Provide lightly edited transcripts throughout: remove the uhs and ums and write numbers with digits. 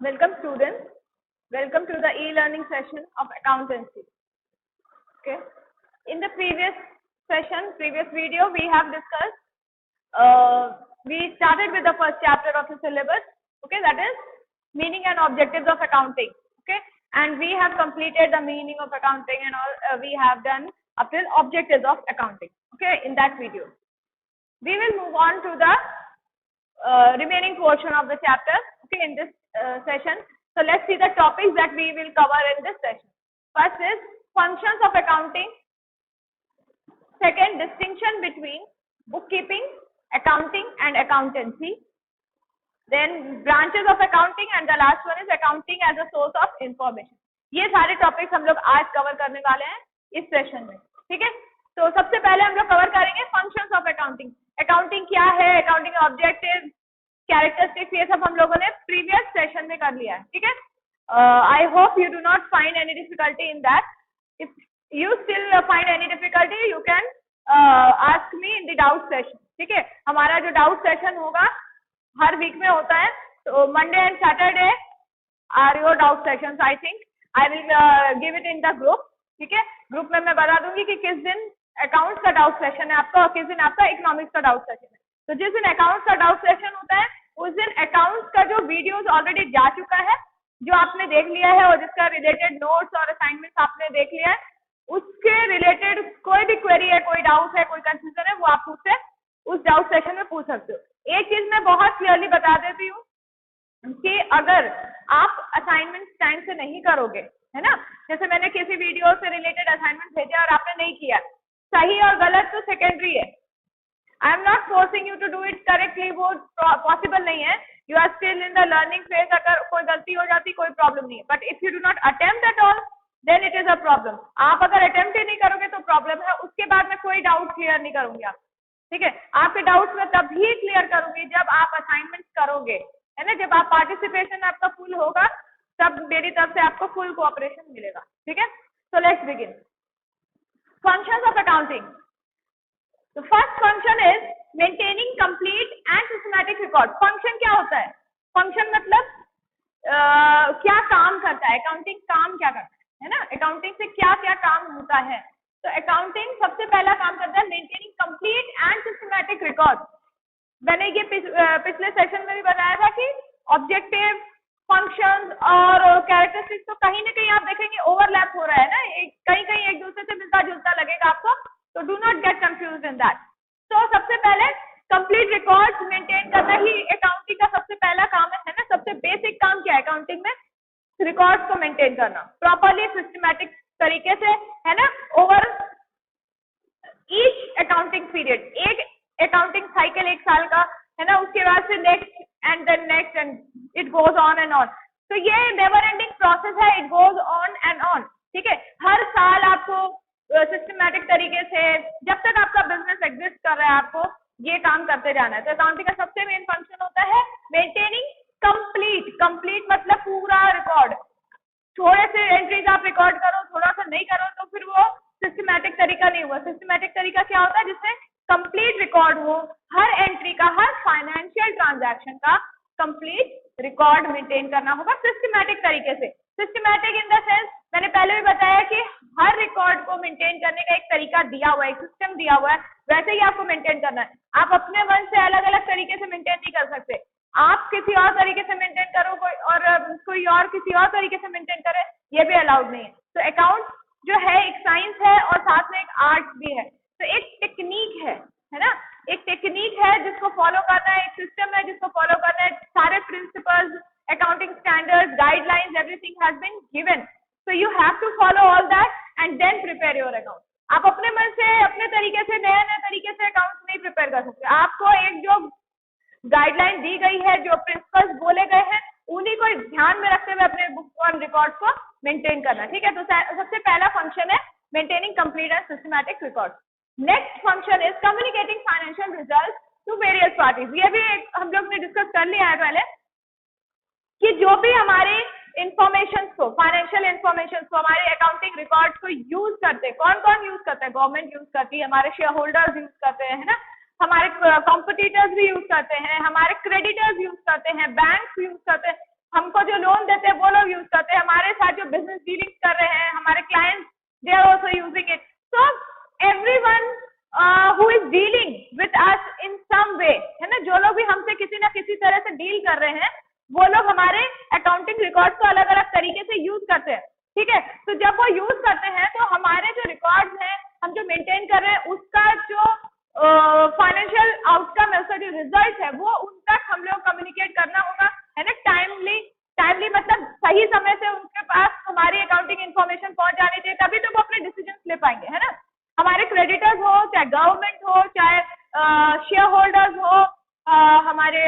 Welcome students. Welcome to the e-learning session of accountancy. Okay. In the previous video, we have discussed, we started with the first chapter of the syllabus. Okay, that is meaning and objectives of accounting. Okay, and we have completed the meaning of accounting and all. We have done up till objectives of accounting. Okay, in that video, we will move on to the remaining portion of the chapter. Okay, in this session. So let's see the topics that we will cover in this session. First is functions of accounting. Second, distinction between bookkeeping, accounting and accountancy. Then branches of accounting and the last one is accounting as a source of information. ये सारे topics हम लोग आज cover करने वाले हैं इस session में. ठीक है, तो सबसे पहले हम लोग कवर करेंगे फंक्शंस ऑफ अकाउंटिंग. अकाउंटिंग क्या है, अकाउंटिंग ऑब्जेक्टिव, कैरेक्टरिस्टिक्स, ये सब हम लोगों ने प्रीवियस सेशन में कर लिया है. ठीक है, I hope you do not find any difficulty in that. If you still find any difficulty you can ask me in the doubt session. ठीक है, हमारा जो डाउट सेशन होगा हर वीक में होता है, तो Monday and Saturday are your doubt sessions. I think I will give it in the group. ठीक है, ग्रुप में मैं बता दूंगी कि किस दिन अकाउंट्स का डाउट सेशन है आपका और किस दिन आपका इकोनॉमिक्स का डाउट सेशन है. तो जिस दिन अकाउंट्स का डाउट सेशन होता है उस दिन अकाउंट्स का जो वीडियोस ऑलरेडी जा चुका है, जो आपने देख लिया है और जिसका रिलेटेड नोट्स और असाइनमेंट्स आपने देख लिया है, उसके रिलेटेड कोई भी क्वेरी है, कोई डाउट है, कोई कंफ्यूजन है, वो आप मुझसे उस डाउट सेशन में पूछ सकते हो. एक चीज मैं बहुत क्लियरली बता देती हूँ कि अगर आप असाइनमेंट टाइम से नहीं करोगे, है ना, जैसे मैंने किसी वीडियो से रिलेटेड असाइनमेंट भेजा और आपने नहीं किया, सही और गलत तो सेकेंडरी है. I am not forcing you to do it correctly, वो पॉसिबल नहीं है. You are still in the learning phase. अगर कोई गलती हो जाती कोई प्रॉब्लम नहीं है, but if you do not attempt at all then it is a problem. आप अगर अटेम्प्ट ही नहीं करोगे तो प्रॉब्लम है. उसके बाद मैं कोई डाउट क्लियर नहीं करूंगी आप. ठीक है, आपके डाउट्स मैं तभी क्लियर करूंगी जब आप असाइनमेंट करोगे, है ना, जब आप पार्टिसिपेशन आपका फुल होगा तब मेरी तरफ से आपको फुल कोऑपरेशन मिलेगा. ठीक है, so let's begin. Functions of accounting. The first function is maintaining complete and systematic record. Function क्या होता है? फंक्शन मतलब क्या काम करता है, अकाउंटिंग काम क्या करता है ना, अकाउंटिंग से क्या क्या काम होता है. तो अकाउंटिंग सबसे पहला काम करता है maintaining complete and systematic record. मैंने ये पिछले सेशन में भी बताया था कि ऑब्जेक्टिव, फंक्शंस और कैरेक्टरिस्टिक्स तो कहीं ना कहीं आप देखेंगे ओवरलैप हो रहा है ना, कहीं कहीं एक दूसरे से मिलता जुलता लगेगा आपको, तो do not get confuse in that. तो सबसे पहले कंप्लीट रिकॉर्ड्स मेंटेन करना ही अकाउंटिंग का सबसे पहला काम है ना. सबसे बेसिक काम क्या है अकाउंटिंग में? रिकॉर्ड्स को मेंटेन करना प्रॉपरली सिस्टमैटिक तरीके से, है ना, ओवर ईच अकाउंटिंग पीरियड. एक अकाउंटिंग साइकिल एक साल का है ना, उसके बाद से next and then next and it goes on and on. तो ये नेवर एंडिंग प्रोसेस है, it goes on and on. ठीक है, हर साल आपको सिस्टमैटिक तरीके से जब तक आपका बिजनेस एग्जिस्ट कर रहा है आपको ये काम करते जाना है. तो अकाउंटिंग का सबसे मेन फंक्शन होता है मेंटेनिंग कंप्लीट मतलब पूरा रिकॉर्ड. थोड़े से एंट्रीज आप रिकॉर्ड करो, थोड़ा सा नहीं करो तो फिर वो सिस्टमैटिक तरीका नहीं हुआ. सिस्टमैटिक तरीका क्या होता है? जिससे कंप्लीट रिकॉर्ड हो, हर एंट्री का, हर फाइनेंशियल ट्रांजैक्शन का कंप्लीट रिकॉर्ड मेंटेन करना होगा सिस्टमैटिक तरीके से. सिस्टमैटिक इन द सेंस मैंने पहले भी बताया कि हर रिकॉर्ड को मेंटेन करने का एक तरीका दिया हुआ है, एक सिस्टम दिया हुआ है, वैसे ही आपको मेंटेन करना है. आप अपने मन से अलग अलग तरीके से मेंटेन नहीं कर सकते. आप किसी और तरीके से मेंटेन करो कोई और किसी और तरीके से मेंटेन करे, ये भी अलाउड नहीं है. तो अकाउंट जो है एक साइंस है और साथ में एक आर्ट भी है. तो एक टेक्निक है ना, एक टेक्निक है जिसको फॉलो करना है, एक सिस्टम है जिसको फॉलो करना है. सारे principles, accounting standards, guidelines, everything has been given. So you have to follow all that and then prepare your account. आप अपने मन से अपने तरीके से नए तरीके से अकाउंट नहीं प्रिपेयर कर सकते. आपको एक जो गाइडलाइन दी गई है, जो प्रिंसिपल्स बोले गए हैं, उन्हीं को ध्यान में रखते हुए अपने बुक और रिकॉर्ड को मेंटेन करना. ठीक है, तो सबसे पहला फंक्शन है maintaining complete and systematic record. Next function is communicating financial result to various parties. ये भी हम लोग ने डिस्कस कर लिया है पहले कि जो भी हमारे इंफॉर्मेशन को, फाइनेंशियल इंफॉर्मेशन को, हमारे अकाउंटिंग रिकॉर्ड को यूज करते हैं. कौन कौन यूज करते हैं? गवर्नमेंट यूज करती है, हमारे शेयर होल्डर्स यूज करते हैं, है ना, हमारे कॉम्पिटिटर्स भी यूज करते हैं, हमारे क्रेडिटर्स यूज करते हैं, बैंक यूज करते हैं. हमको जो लोन देते हैं वो लोग यूज करते हैं, हमारे साथ जो बिजनेस डीलिंग कर रहे हैं हमारे clients, they are also using it. So everyone who is dealing with us in some way, है ना, जो लोग भी हमसे किसी ना किसी तरह से डील कर रहे हैं वो लोग हमारे अकाउंटिंग रिकॉर्ड्स को अलग अलग तरीके से यूज करते हैं. ठीक है, तो जब वो यूज करते हैं तो हमारे जो रिकॉर्ड्स हैं हम जो मेंटेन कर रहे हैं उसका जो फाइनेंशियल आउटकम है, उसका जो रिजल्ट है वो उन तक हम लोग कम्युनिकेट करना होगा, है ना. टाइमली मतलब सही समय से उनके पास हमारी अकाउंटिंग इन्फॉर्मेशन पहुंच जानी चाहिए, तभी तो वो अपने डिसीजन ले पाएंगे, है ना. हमारे क्रेडिटर्स हो, चाहे गवर्नमेंट हो, चाहे शेयर होल्डर्स हो, हमारे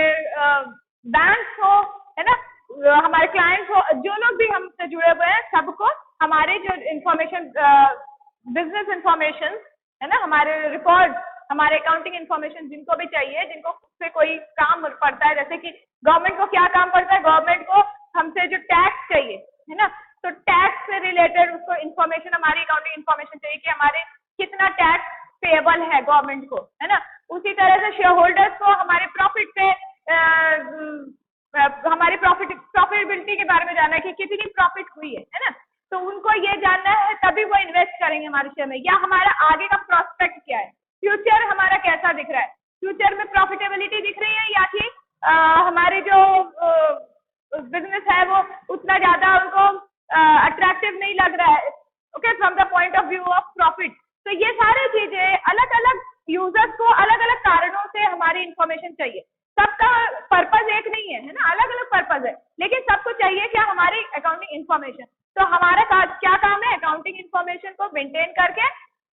बैंक्स हो, है ना, हमारे क्लाइंट्स हो, जो लोग भी हमसे जुड़े हुए हैं सबको हमारे जो इन्फॉर्मेशन, बिजनेस इन्फॉर्मेशन, है ना, हमारे रिकॉर्ड, हमारे अकाउंटिंग इन्फॉर्मेशन जिनको भी चाहिए, जिनको से कोई काम पड़ता है, जैसे कि गवर्नमेंट को क्या काम पड़ता है, गवर्नमेंट को हमसे जो टैक्स चाहिए, है ना, तो टैक्स से रिलेटेड उसको इन्फॉर्मेशन, हमारी अकाउंटिंग इन्फॉर्मेशन चाहिए कि हमारे कितना टैक्स पेएबल है गवर्नमेंट को, है ना. उसी तरह से शेयर होल्डर्स को हमारे प्रॉफिट से हमारी प्रॉफिटेबिलिटी के बारे में जानना है कि कितनी प्रॉफिट हुई है ना, तो उनको ये जानना है, तभी वो इन्वेस्ट करेंगे हमारे शेयर में. या हमारा आगे का प्रोस्पेक्ट क्या है, फ्यूचर हमारा कैसा दिख रहा है, फ्यूचर में प्रॉफिटेबिलिटी दिख रही है या कि हमारे जो बिजनेस है वो उतना ज्यादा उनको अट्रैक्टिव नहीं लग रहा है, okay, from the point of view of profit. तो ये सारी चीजें अलग अलग यूजर्स को अलग अलग कारणों से हमारी इंफॉर्मेशन चाहिए. सबका पर्पज एक नहीं है, है ना, अलग अलग पर्पज है, लेकिन सबको चाहिए क्या, हमारी अकाउंटिंग इन्फॉर्मेशन. तो हमारा क्या काम है, अकाउंटिंग इन्फॉर्मेशन को मेंटेन करके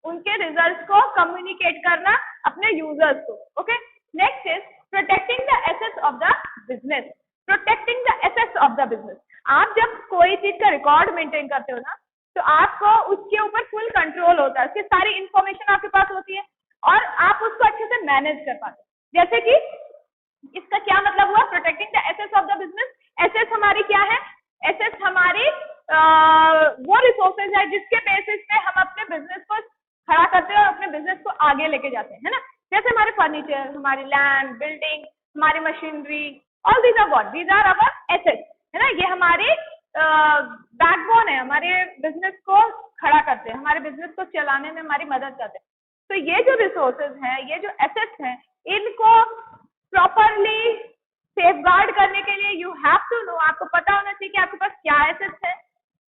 उनके रिजल्ट्स को कम्युनिकेट करना अपने यूजर्स को. Okay, next is protecting the assets of the business. Protecting the assets of the business. आप जब कोई चीज का रिकॉर्ड मेंटेन करते हो ना, तो आपको उसके ऊपर फुल कंट्रोल होता है, उसकी सारी इंफॉर्मेशन आपके पास होती है और आप उसको अच्छे से मैनेज कर पाते हैं. जैसे कि इसका क्या मतलब हुआ, protecting the assets of the business. Assets हमारी क्या है, एसेट्स हमारी वो रिसोर्सेज है जिसके बेसिस पे हम अपने बिजनेस को खड़ा करते हैं और अपने बिजनेस को आगे लेके जाते हैं, है ना. जैसे हमारे फर्नीचर, हमारी लैंड, बिल्डिंग, हमारी machinery, all these are what, these are our assets, है ना. ये हमारी बैकबोन है, हमारे बिजनेस को खड़ा करते हैं, हमारे बिजनेस को चलाने में हमारी मदद करते हैं. तो ये जो रिसोर्सेज हैं, ये जो एसेट्स हैं, इनको प्रॉपरली सेफगार्ड करने के लिए यू हैव टू नो, आपको पता होना चाहिए कि आपके पास क्या एसेट्स है,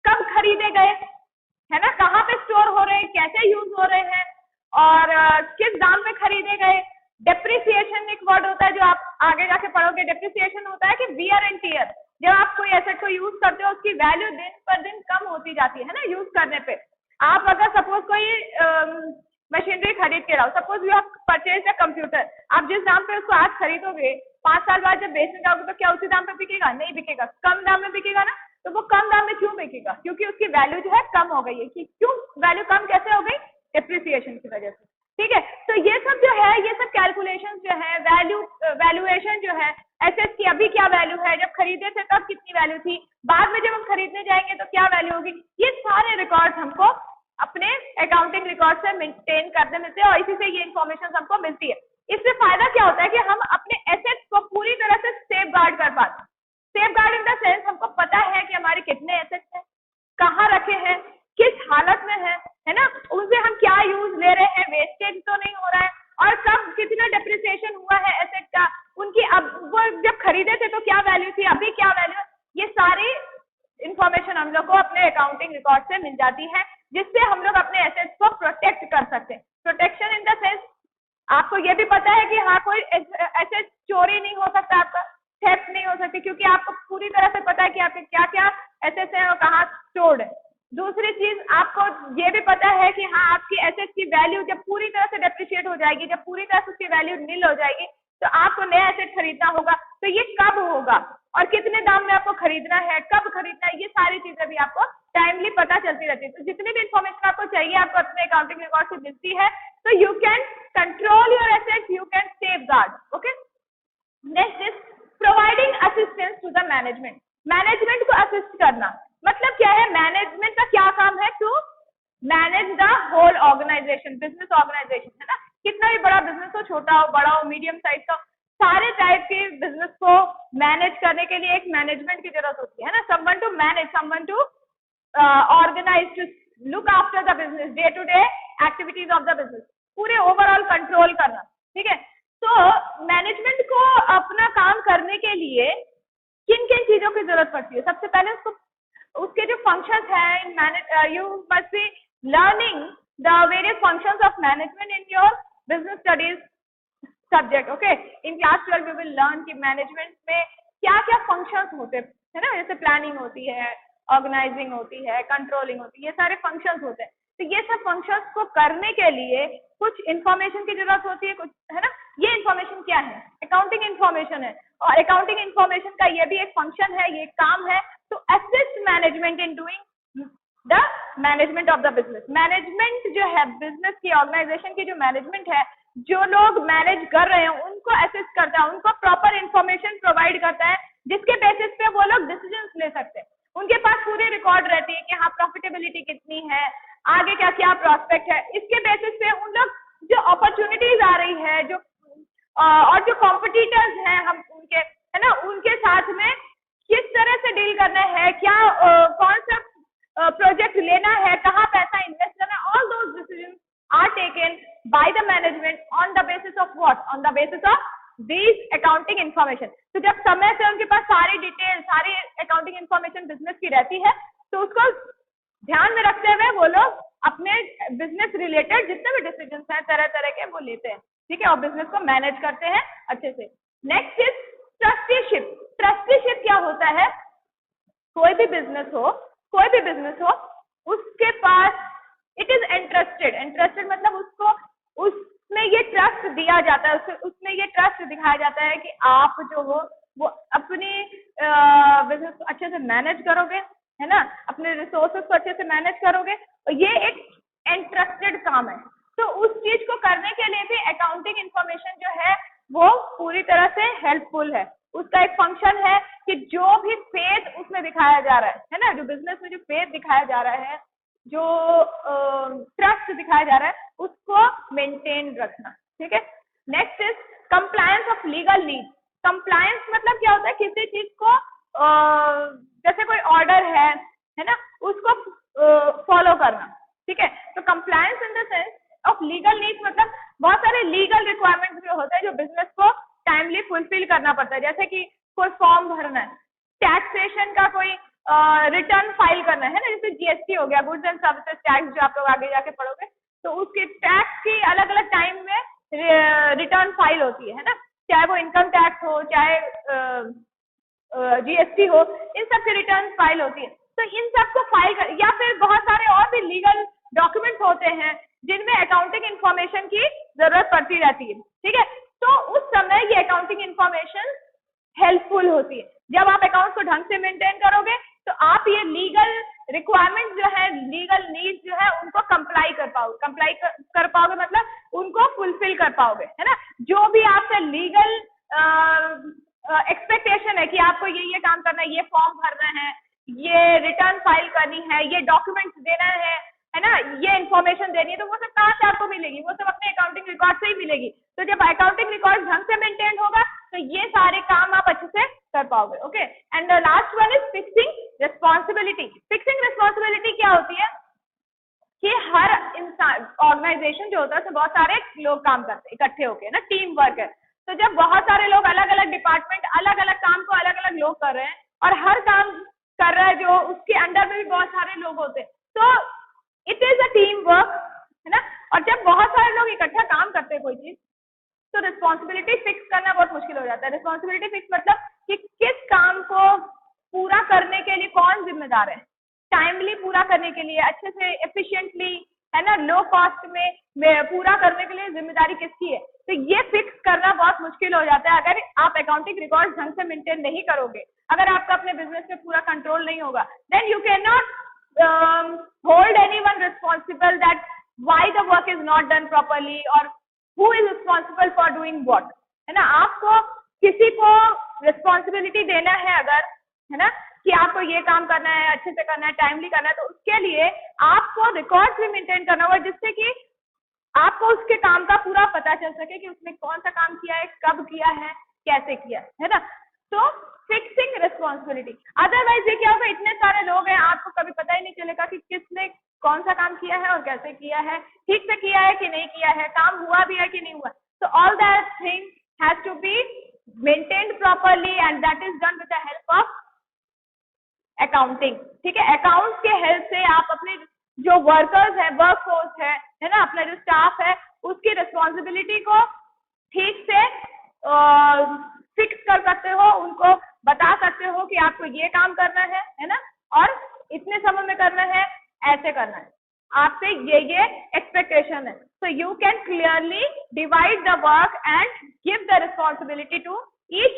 कब खरीदे गए, है ना, कहाँ पे स्टोर हो रहे हैं, कैसे यूज हो रहे हैं और किस दाम में खरीदे गए. डेप्रिसिएशन एक वर्ड होता है जो आप आगे जाके पढ़ोगे. डेप्रिसिएशन होता है कि वियर एंड टियर. जब आप कोई एसेट को यूज करते हो उसकी वैल्यू दिन पर दिन कम होती जाती है ना यूज करने पे. आप अगर सपोज कोई मशीनरी खरीद के लाओ, suppose you have purchase a computer, आप जिस दाम पे उसको आज खरीदोगे 5 साल बाद जब बेचने जाओगे तो क्या उसी दाम पे बिकेगा, नहीं बिकेगा, कम दाम में बिकेगा ना. तो वो कम दाम में क्यों बिकेगा, क्योंकि उसकी वैल्यू जो है कम हो गई है. कि क्यों वैल्यू कम कैसे हो गई, डेप्रिसिएशन की वजह से. ठीक है, तो ये सब जो है, ये सब कैलकुलेशन जो है, वैल्यूएशन जो है, एसेट्स की अभी क्या वैल्यू है, जब खरीदे थे तब कितनी वैल्यू थी, बाद में जब हम खरीदने जाएंगे तो क्या वैल्यू होगी, ये सारे रिकॉर्ड्स हमको अपने अकाउंटिंग रिकॉर्ड से मेंटेन करने मिलते हैं और इसी से ये इन्फॉर्मेशन हमको मिलती है. इससे फायदा क्या होता है कि हम अपने एसेट्स को पूरी तरह से सेफ गार्ड कर पाते हैं. Safe guard in the sense हमको पता है कि हमारे कितने एसेट्स हैं, कहाँ रखे हैं, किस हालत में है ना, उनसे हम क्या यूज ले रहे हैं, वेस्टेज तो नहीं हो रहा है, और कब कितना डेप्रिसिएशन हुआ है एसेट का, उनकी अब वो जब खरीदे थे तो क्या वैल्यू थी, अभी क्या वैल्यू है. ये सारी इंफॉर्मेशन हम लोग को अपने अकाउंटिंग रिकॉर्ड से मिल जाती है, जिससे हम लोग अपने एसेट्स को प्रोटेक्ट कर सकते हैं. प्रोटेक्शन इन द सेंस आपको ये भी पता है कि हाँ कोई एसेट चोरी नहीं हो सकता, आपका थेफ्ट नहीं हो सकती, क्योंकि आपको पूरी तरह से पता है कि आपके क्या क्या एसेट्स हैं और कहाँ स्टोर्ड है. दूसरी चीज आपको ये भी पता है कि हाँ आपकी एसेट्स की वैल्यू जब पूरी तरह से डेप्रिशिएट हो जाएगी, जब पूरी तरह से उसकी वैल्यू नील हो जाएगी, तो आपको नया एसेट खरीदना होगा. तो ये कब होगा और कितने दाम में आपको खरीदना है, कब खरीदना है, ये सारी चीजें भी आपको टाइमली पता चलती रहती है. तो जितनी भी इन्फॉर्मेशन आपको चाहिए आपको अपने अकाउंटिंग रिकॉर्ड से मिलती है, तो you can control your assets, you can safeguard. Okay, next is providing assistance to the management. Management को असिस्ट करना मतलब क्या है, मैनेजमेंट का क्या काम है, to manage the whole organisation, business organisation, है ना. कितना भी बड़ा बिजनेस हो, छोटा हो, बड़ा हो, मीडियम साइज का, सारे टाइप के बिजनेस को मैनेज करने के लिए एक मैनेजमेंट की जरूरत होती है ना, someone to manage, someone to organise, to look after the business, day to day activities of the business, पूरे ओवरऑल कंट्रोल करना, ठीक है। तो मैनेजमेंट को अपना काम करने के लिए किन किन चीजों की जरूरत पड़ती है? सबसे पहले उसके जो फंक्शंस हैं, you must be learning the various functions of management in your business studies subject, okay. In class 12 we will learn कि मैनेजमेंट में क्या क्या फंक्शंस होते हैं, है ना, जैसे प्लानिंग होती है, ऑर्गेनाइजिंग होती है, कंट्रोलिंग होती है, ये सारे फंक्शंस होते हैं। तो ये सब फंक्शंस को करने के लिए कुछ इंफॉर्मेशन की जरूरत होती है, कुछ, है ना। ये इंफॉर्मेशन क्या है? अकाउंटिंग इंफॉर्मेशन है, और अकाउंटिंग इंफॉर्मेशन का ये भी एक फंक्शन है, ये काम है to assist management in doing the management of the business. Management जो है बिजनेस की, ऑर्गेनाइजेशन की जो मैनेजमेंट है, जो लोग मैनेज कर रहे हैं उनको असिस्ट करता है, उनको प्रॉपर इंफॉर्मेशन प्रोवाइड करता है, जिसके बेसिस पे वो लोग डिसीजंस ले सकते हैं। उनके पास पूरी रिकॉर्ड रहती है कि हाँ प्रॉफिटेबिलिटी कितनी है, आगे क्या क्या प्रोस्पेक्ट है, इसके बेसिस पे उन लोग जो अपॉर्चुनिटीज आ रही है, जो और जो कॉम्पिटिटर्स हैं हम उनके, है ना, उनके साथ में किस तरह से डील करना है, क्या कौन सा प्रोजेक्ट लेना है, कहाँ पैसा इन्वेस्ट करना है, all those decisions are taken by the management on the basis of what? On the basis of this accounting information. तो जब समय से उनके पास सारी डिटेल, सारी अकाउंटिंग इंफॉर्मेशन बिजनेस की रहती है, तो उसको ध्यान में रखते हुए वो लोग अपने बिजनेस रिलेटेड जितने भी डिसीजंस हैं तरह तरह के वो लेते हैं, ठीक है, और बिजनेस को मैनेज करते हैं अच्छे से। Next is trusteeship. ट्रस्टीशिप क्या होता है? कोई भी बिजनेस हो, उसके पास इट इज इंटरेस्टेड। इंटरेस्टेड मतलब उसको उसमें ये ट्रस्ट दिया जाता है, उसमें ये ट्रस्ट दिखाया जाता है कि आप जो हो वो अपनी बिजनेस को अच्छे से मैनेज करोगे, है ना, अपने रिसोर्सेस को अच्छे से मैनेज करोगे, और ये एक इंटरेस्टेड काम है। तो उस चीज को करने के लिए भी अकाउंटिंग इंफॉर्मेशन जो है वो पूरी तरह से हेल्पफुल है। उसका एक फंक्शन है कि जो भी फेथ उसमें दिखाया जा रहा है ना, जो बिजनेस में जो फेथ दिखाया जा रहा है, जो ट्रस्ट दिखाया जा रहा है, उसको मेंटेन रखना, ठीक है। Next is compliance of legal need. Compliance मतलब क्या होता है? किसी चीज को जैसे कोई ऑर्डर है ना, उसको फॉलो करना, ठीक है। तो compliance in the sense of legal needs मतलब बहुत सारे लीगल रिक्वायरमेंट्स जो होते हैं जो बिजनेस को टाइमली फुलफिल करना पड़ता है, जैसे कि कोई फॉर्म भरना है, टैक्सेशन का कोई रिटर्न फाइल करना है ना, जैसे जीएसटी हो गया, गुड्स एंड सर्विसेज टैक्स, जो आप लोग आगे जाके पढ़ोगे, तो उसके टैक्स की अलग अलग टाइम में रिटर्न फाइल होती है ना, चाहे वो इनकम टैक्स हो, चाहे जीएसटी हो, इन सब की रिटर्न फाइल होती है। तो इन सबको फाइल कर, या फिर बहुत सारे और भी लीगल डॉक्यूमेंट्स होते हैं जिनमें अकाउंटिंग इंफॉर्मेशन की जरूरत पड़ती रहती है, ठीक है। तो उस समय ये अकाउंटिंग इंफॉर्मेशन हेल्पफुल होती है। जब आप अकाउंट को ढंग से मेंटेन करोगे तो आप ये लीगल रिक्वायरमेंट जो है, लीगल नीड जो है, उनको कंप्लाई कर पाओगे मतलब उनको फुलफिल कर पाओगे, है ना। जो भी आपसे लीगल एक्सपेक्टेशन है कि आपको ये काम करना है, ये फॉर्म भरना है, ये रिटर्न फाइल करनी है, ये डॉक्यूमेंट्स देना है ना, ये इन्फॉर्मेशन देनी है, तो वो सब कहाँ से आपको मिलेगी? वो सब अपने अकाउंटिंग रिकॉर्ड से ही मिलेगी। तो जब अकाउंटिंग रिकॉर्ड ढंग से मेंटेन होगा तो ये सारे काम आप अच्छे से कर पाओगे, okay. And the last one is fixing responsibility. Fixing responsibility क्या होती है कि हर इंसान, ऑर्गेनाइजेशन जो होता है, तो बहुत सारे लोग काम करते हैं इकट्ठे होके ना, टीम वर्क है। तो जब बहुत सारे लोग अलग अलग डिपार्टमेंट, अलग अलग काम को अलग अलग लोग कर रहे हैं, और हर काम कर रहा है जो उसके अंडर में भी बहुत सारे लोग होते हैं, तो it is a team work, है ना। और जब बहुत सारे लोग इकट्ठा काम करते हैं कोई चीज, तो रिस्पॉन्सिबिलिटी फिक्स करना बहुत मुश्किल हो जाता है। रिस्पॉन्सिबिलिटी फिक्स मतलब कि किस काम को पूरा करने के लिए कौन जिम्मेदार है, टाइमली पूरा करने के लिए, अच्छे से एफिशिएंटली, है ना, लो कॉस्ट में पूरा करने के लिए जिम्मेदारी किसकी है। तो ये फिक्स करना बहुत मुश्किल हो जाता है अगर आप अकाउंटिंग रिकॉर्ड ढंग से मेंटेन नहीं करोगे। अगर आपका अपने बिजनेस में पूरा कंट्रोल नहीं होगा, then you can not hold anyone responsible that why the work is not done properly or who is responsible for doing what, है ना। आपको किसी को रिस्पॉन्सिबिलिटी देना है अगर, है ना, कि आपको ये काम करना है, अच्छे से करना है, टाइमली करना है, तो उसके लिए आपको रिकॉर्ड भी मेंटेन करना होगा, जिससे कि आपको उसके काम का पूरा पता चल सके कि उसने कौन सा काम किया है, कब किया है, कैसे किया है ना। तो फिक्सिंग रिस्पॉन्सिबिलिटी, अदरवाइज ये क्या होगा, इतने सारे लोग हैं, आपको कभी पता ही नहीं चलेगा कि किसने कौन सा काम किया है और कैसे किया है, ठीक से किया है कि नहीं किया है, काम हुआ भी है कि नहीं हुआ। तो all that thing has to be maintained properly and that is done with the help of accounting. ठीक है, अकाउंट्स के हेल्प से आप अपने जो वर्कर्स है, वर्क फोर्स है ना, अपना जो स्टाफ है, उसकी रिस्पॉन्सिबिलिटी को ठीक से फिक्स कर सकते हो, उनको बता सकते हो कि आपको ये काम करना है ना, और इतने समय में करना है, ऐसे करना है, आपसे ये एक्सपेक्टेशन है। So you can clearly divide the work and give the responsibility to each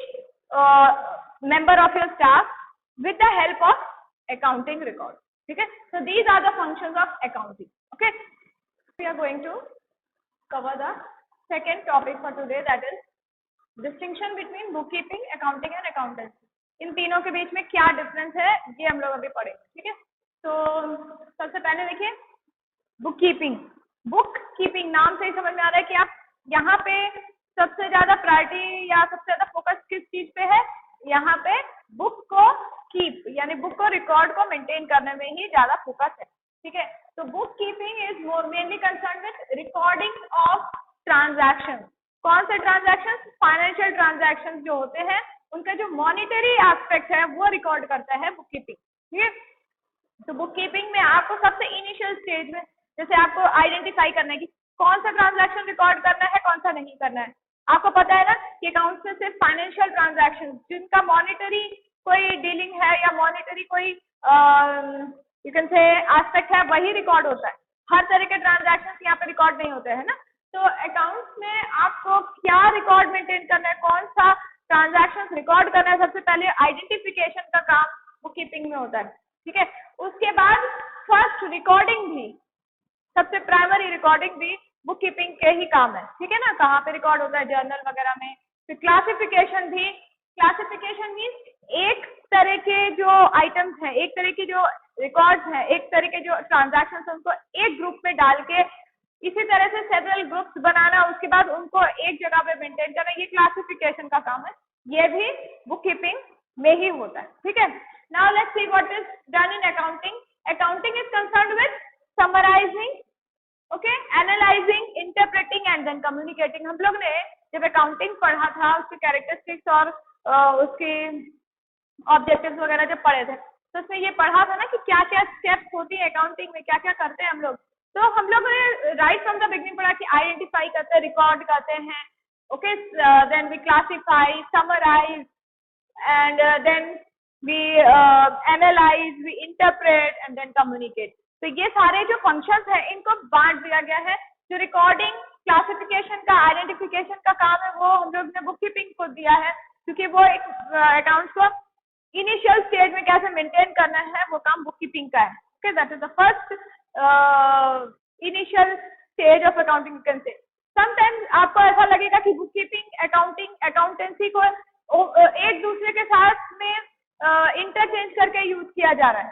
member of your staff with the help of accounting record. Okay, so these are the functions of accounting. Okay, we are going to cover the second topic for today, that is distinction between bookkeeping, accounting and accountancy. इन तीनों के बीच में क्या difference है ये हम लोग अभी पढ़ेंगे। ठीक है, तो सबसे पहले देखिए बुक कीपिंग। बुक कीपिंग नाम से ही समझ में आ रहा है कि आप यहाँ पे सबसे ज्यादा प्रायोरिटी या सबसे ज्यादा फोकस किस चीज पे है, यहाँ पे बुक को कीप यानी बुक को रिकॉर्ड को मेंटेन करने में ही ज्यादा फोकस है। ठीक है, तो book keeping is more mainly concern with recording of transaction. कौन से ट्रांजैक्शन? फाइनेंशियल ट्रांजैक्शन जो होते हैं उनका जो मॉनिटरी एस्पेक्ट है वो रिकॉर्ड करता है बुक कीपिंग। ठीक है, तो बुक कीपिंग में आपको सबसे इनिशियल स्टेज में जैसे आपको आइडेंटिफाई करना है कि कौन सा ट्रांजैक्शन रिकॉर्ड करना है, कौन सा नहीं करना है। आपको पता है ना कि अकाउंट्स में सिर्फ फाइनेंशियल ट्रांजैक्शन जिनका मॉनिटरी कोई डीलिंग है या मॉनिटरी कोई यू कैन से एस्पेक्ट है वही रिकॉर्ड होता है। हर तरह के ट्रांजैक्शंस यहाँ पे रिकॉर्ड नहीं होते हैं ना। तो अकाउंट्स में आपको क्या रिकॉर्ड मेंटेन करना है, कौन सा ट्रांजैक्शंस रिकॉर्ड करना है, सबसे पहले आइडेंटिफिकेशन का काम बुक कीपिंग में होता है। ठीक है, उसके बाद फर्स्ट रिकॉर्डिंग भी, सबसे प्राइमरी रिकॉर्डिंग भी बुक कीपिंग के ही काम है। ठीक है ना, कहाँ पे रिकॉर्ड होता है, जर्नल वगैरह में। फिर क्लासिफिकेशन भी, क्लासिफिकेशन मीन्स एक तरह के जो आइटम्स हैं, एक तरह के जो रिकॉर्ड्स हैं, एक तरह के जो ट्रांजैक्शंस हैं उनको एक ग्रुप में डाल के इसी तरह से सेवरल ग्रुप्स बनाना, उसके बाद उनको एक जगह पे मेंटेन करना, ये क्लासिफिकेशन का काम है, ये भी बुक कीपिंग में ही होता है। ठीक है, now let's see what is done in accounting. Accounting is concerned with summarising, okay, analysing, interpreting and then communicating. हम लोग ने जब अकाउंटिंग पढ़ा था उसके कैरेक्टरिस्टिक्स और उसके ऑब्जेक्टिव्स वगैरह जब पढ़े थे तो उसमें ये पढ़ा था ना कि क्या क्या स्टेप्स होती है अकाउंटिंग में, क्या क्या करते हैं हम लोग। तो हम लोग ने राइट फ्रॉम द बिगनिंग पढ़ा कि आइडेंटिफाई करते हैं, रिकॉर्ड करते हैं, okay, then we classify, summarise and then we analyse, we interpret and then communicate. तो ये सारे जो फंक्शंस हैं इनको बांट दिया गया है। जो रिकॉर्डिंग, क्लासिफिकेशन का, आइडेंटिफिकेशन का काम है वो हम लोग ने बुक कीपिंग को दिया है, क्योंकि वो एक अकाउंट्स को इनिशियल स्टेज में कैसे मेंटेन करना है वो काम बुक कीपिंग का है। Okay, that is the first initial stage of accounting. Can say sometimes आपको ऐसा लगेगा कि बुक कीपिंग, अकाउंटिंग, अकाउंटेंसी को एक दूसरे के साथ में इंटरचेंज करके यूज किया जा रहा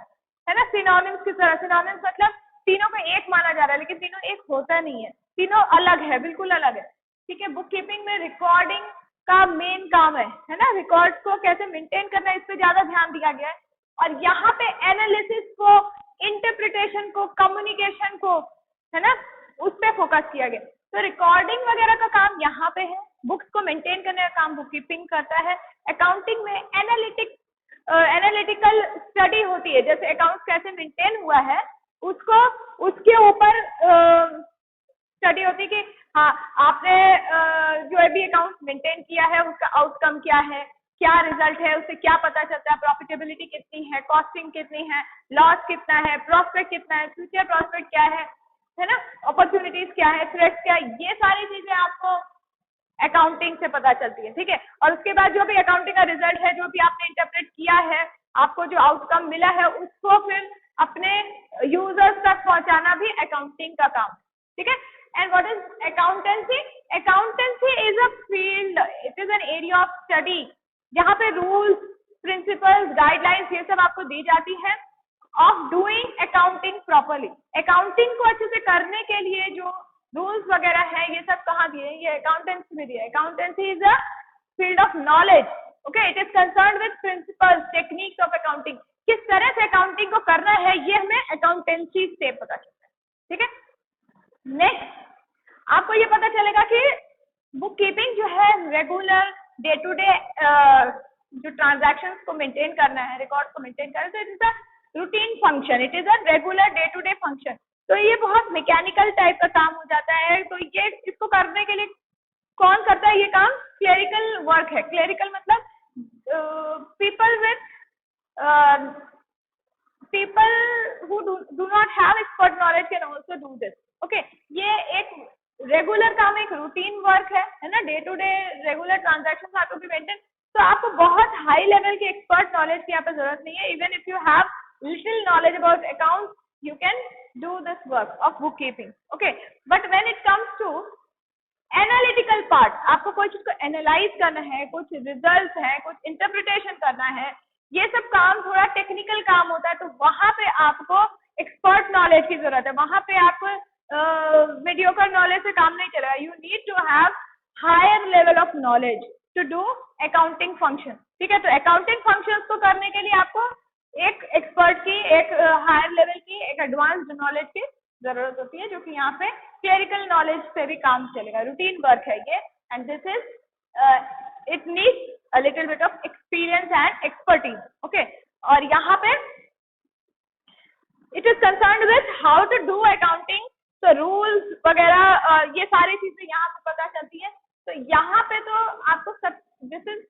है ना, सिनोनिम्स की तरह। सिनोनिम्स मतलब तीनों को एक माना जा रहा है, लेकिन तीनों एक होता नहीं है, तीनों अलग है, बिल्कुल अलग है। ठीक है, बुक कीपिंग में रिकॉर्डिंग का मेन काम है ना, रिकॉर्ड्स को कैसे मेंटेन करना है इस पे ज्यादा ध्यान दिया गया है, और यहाँ पे एनालिसिस को, इंटरप्रिटेशन को, कम्युनिकेशन को, है ना, उस पे फोकस किया गया। तो रिकॉर्डिंग वगैरह का काम यहाँ पे है, बुक्स को मेंटेन करने का काम बुक कीपिंग करता है। अकाउंटिंग में एनालिटिकल स्टडी होती है, जैसे अकाउंट्स कैसे मेंटेन हुआ है उसको, उसके ऊपर स्टडी होती है कि हाँ आपने जो भी अकाउंट मेंटेन किया है उसका आउटकम क्या है, क्या रिजल्ट है, उससे क्या पता चलता है, प्रॉफिटेबिलिटी कितनी है, कॉस्टिंग कितनी है, लॉस कितना है, प्रॉस्पेक्ट कितना है, फ्यूचर प्रॉस्पेक्ट क्या है ना, अपॉर्चुनिटीज क्या है, थ्रेट्स क्या है, ये सारी चीजें आपको अकाउंटिंग से पता चलती है। ठीक है, और उसके बाद जो भी अकाउंटिंग का रिजल्ट है, जो भी आपने इंटरप्रेट किया है, आपको जो आउटकम मिला है उसको फिर अपने यूजर्स तक पहुंचाना भी अकाउंटिंग का काम। ठीक है, and what is accountancy? Accountancy is a field, it is an area of study जहाँ पे रूल्स, प्रिंसिपल्स, गाइडलाइंस ये सब आपको दी जाती है of doing accounting properly. Accounting को अच्छे से करने के लिए जो रूल्स वगैरह है ये सब कहाँ दिए? ये अकाउंटेंसी में दिए। Accountancy is a field of knowledge. Okay, it is concern with principles, techniques of accounting. किस तरह से अकाउंटिंग को करना है ये हमें अकाउंटेंसी से पता चलता है. ठीक है. नेक्स्ट आपको ये पता चलेगा कि बुक कीपिंग जो है रेगुलर डे टू डे जो ट्रांजैक्शंस को मेंटेन करना है, रिकॉर्ड को मेंटेन करना है, तो it is a routine function, it is a regular day to day function. तो ये बहुत मैकेनिकल टाइप का काम हो जाता है. तो ये इसको करने के लिए कौन करता है ये काम? क्लेरिकल वर्क है. क्लेरिकल मतलब people with people who do not have expert knowledge can also do this. Okay, ये एक रेगुलर काम, एक रूटीन वर्क है ना. Day to day regular transactions are to be maintain. तो आपको बहुत हाई लेवल की एक्सपर्ट नॉलेज की यहाँ पे जरूरत नहीं है. Even if you have little knowledge about accounts you can do this work of bookkeeping. Okay, but when it comes to analytical part, आपको कोई चीज को एनालाइज करना है, कुछ रिजल्ट है, कुछ इंटरप्रिटेशन करना है, ये सब काम थोड़ा टेक्निकल काम होता है. तो वहां पे आपको एक्सपर्ट नॉलेज की जरूरत है. वहां पे आपको मीडियोकर नॉलेज से काम नहीं चलेगा. You need to have higher level of knowledge to do accounting function. ठीक है. तो अकाउंटिंग फंक्शंस को करने के लिए आपको एक एक्सपर्ट की, एक हायर लेवल की, एक एडवांस्ड नॉलेज की जरूरत होती है, जो कि यहाँ पे क्लेरिकल नॉलेज से भी काम चलेगा. रूटीन वर्क है ये. And this is it needs a little bit of experience and expertise. Okay, और यहाँ पे it is concerned with how to do accounting. तो rules वगैरह ये सारी चीजें यहाँ पे पता चलती है. तो यहाँ पे तो आपको सब this is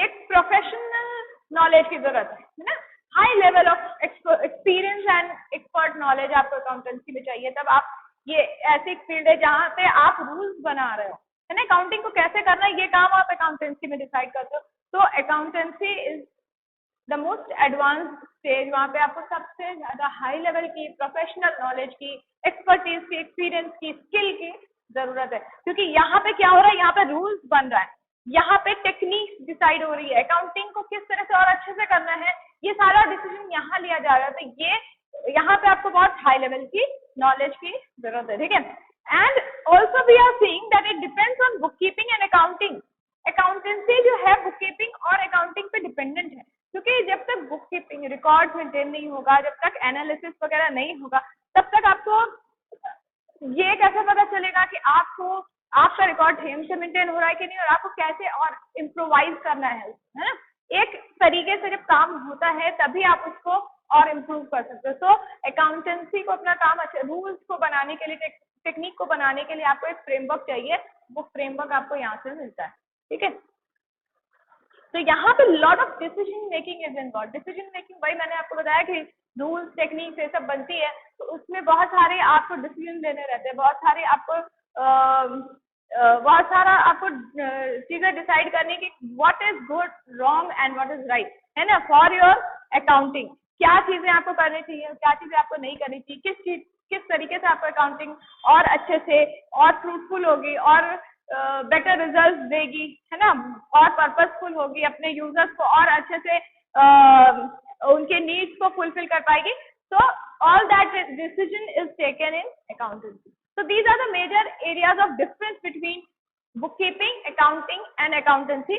एक प्रोफेशनल नॉलेज की जरूरत है ना. High level of experience and expert knowledge आपको अकाउंटेंसी में चाहिए. तब आप ये ऐसी फील्ड है जहाँ पे आप रूल्स बना रहे हो है ना. अकाउंटिंग को कैसे करना है ये काम आप अकाउंटेंसी में डिसाइड करते हो. तो accountancy is the most advance stage. वहाँ पे आपको सबसे ज्यादा हाई लेवल की प्रोफेशनल नॉलेज की, एक्सपर्टीज की, एक्सपीरियंस की, स्किल की जरूरत है. क्योंकि यहाँ पे क्या हो रहा है, यहाँ पे रूल्स बन रहा है, यहाँ पे टेक्निक्स डिसाइड हो रही है. अकाउंटिंग को किस तरह से और अच्छे से करना है ये सारा डिसीजन यहाँ लिया जा रहा है. तो ये यहाँ पे आपको बहुत हाई लेवल की नॉलेज की जरूरत है. ठीक है. And also we are seeing that it depends on bookkeeping and accounting. Accountancy जो है bookkeeping और accounting पे dependent है. क्योंकि जब तक bookkeeping रिकॉर्ड मेंटेन नहीं होगा, जब तक एनालिसिस वगैरह नहीं होगा, तब तक आपको ये कैसे पता चलेगा कि आपको आपका रिकॉर्ड ढंग से मेंटेन हो रहा है कि नहीं, और आपको कैसे और इम्प्रोवाइज करना है ना. एक तरीके से जब काम होता है तभी आप उसको और इम्प्रूव कर सकते हो. तो अकाउंटेंसी को अपना काम अच्छे रूल्स को बनाने के लिए, टेक्निक को बनाने के लिए आपको एक फ्रेमवर्क चाहिए. वो फ्रेमवर्क आपको यहाँ से मिलता है. ठीक है. तो यहाँ पे lot of decision making is involve. Decision making भाई मैंने आपको बताया कि रूल्स टेक्निक ये सब बनती है, तो उसमें बहुत सारे आपको डिसीजन लेने रहते हैं, बहुत सारे आपको बहुत सारा आपको चीजें डिसाइड करने की, what is good, wrong and what is right, है ना, फॉर योर अकाउंटिंग. क्या चीजें आपको करनी चाहिए, क्या चीजें आपको नहीं करनी चाहिए, किस तरीके से आपको अकाउंटिंग और अच्छे से और फ्रूटफुल होगी और बेटर रिजल्ट देगी, है ना, और पर्पसफुल होगी, अपने यूजर्स को और अच्छे से उनके नीड्स को फुलफिल कर पाएगी. तो all that decision is taken in accountancy. So these are the major areas of difference between bookkeeping, accounting and accountancy.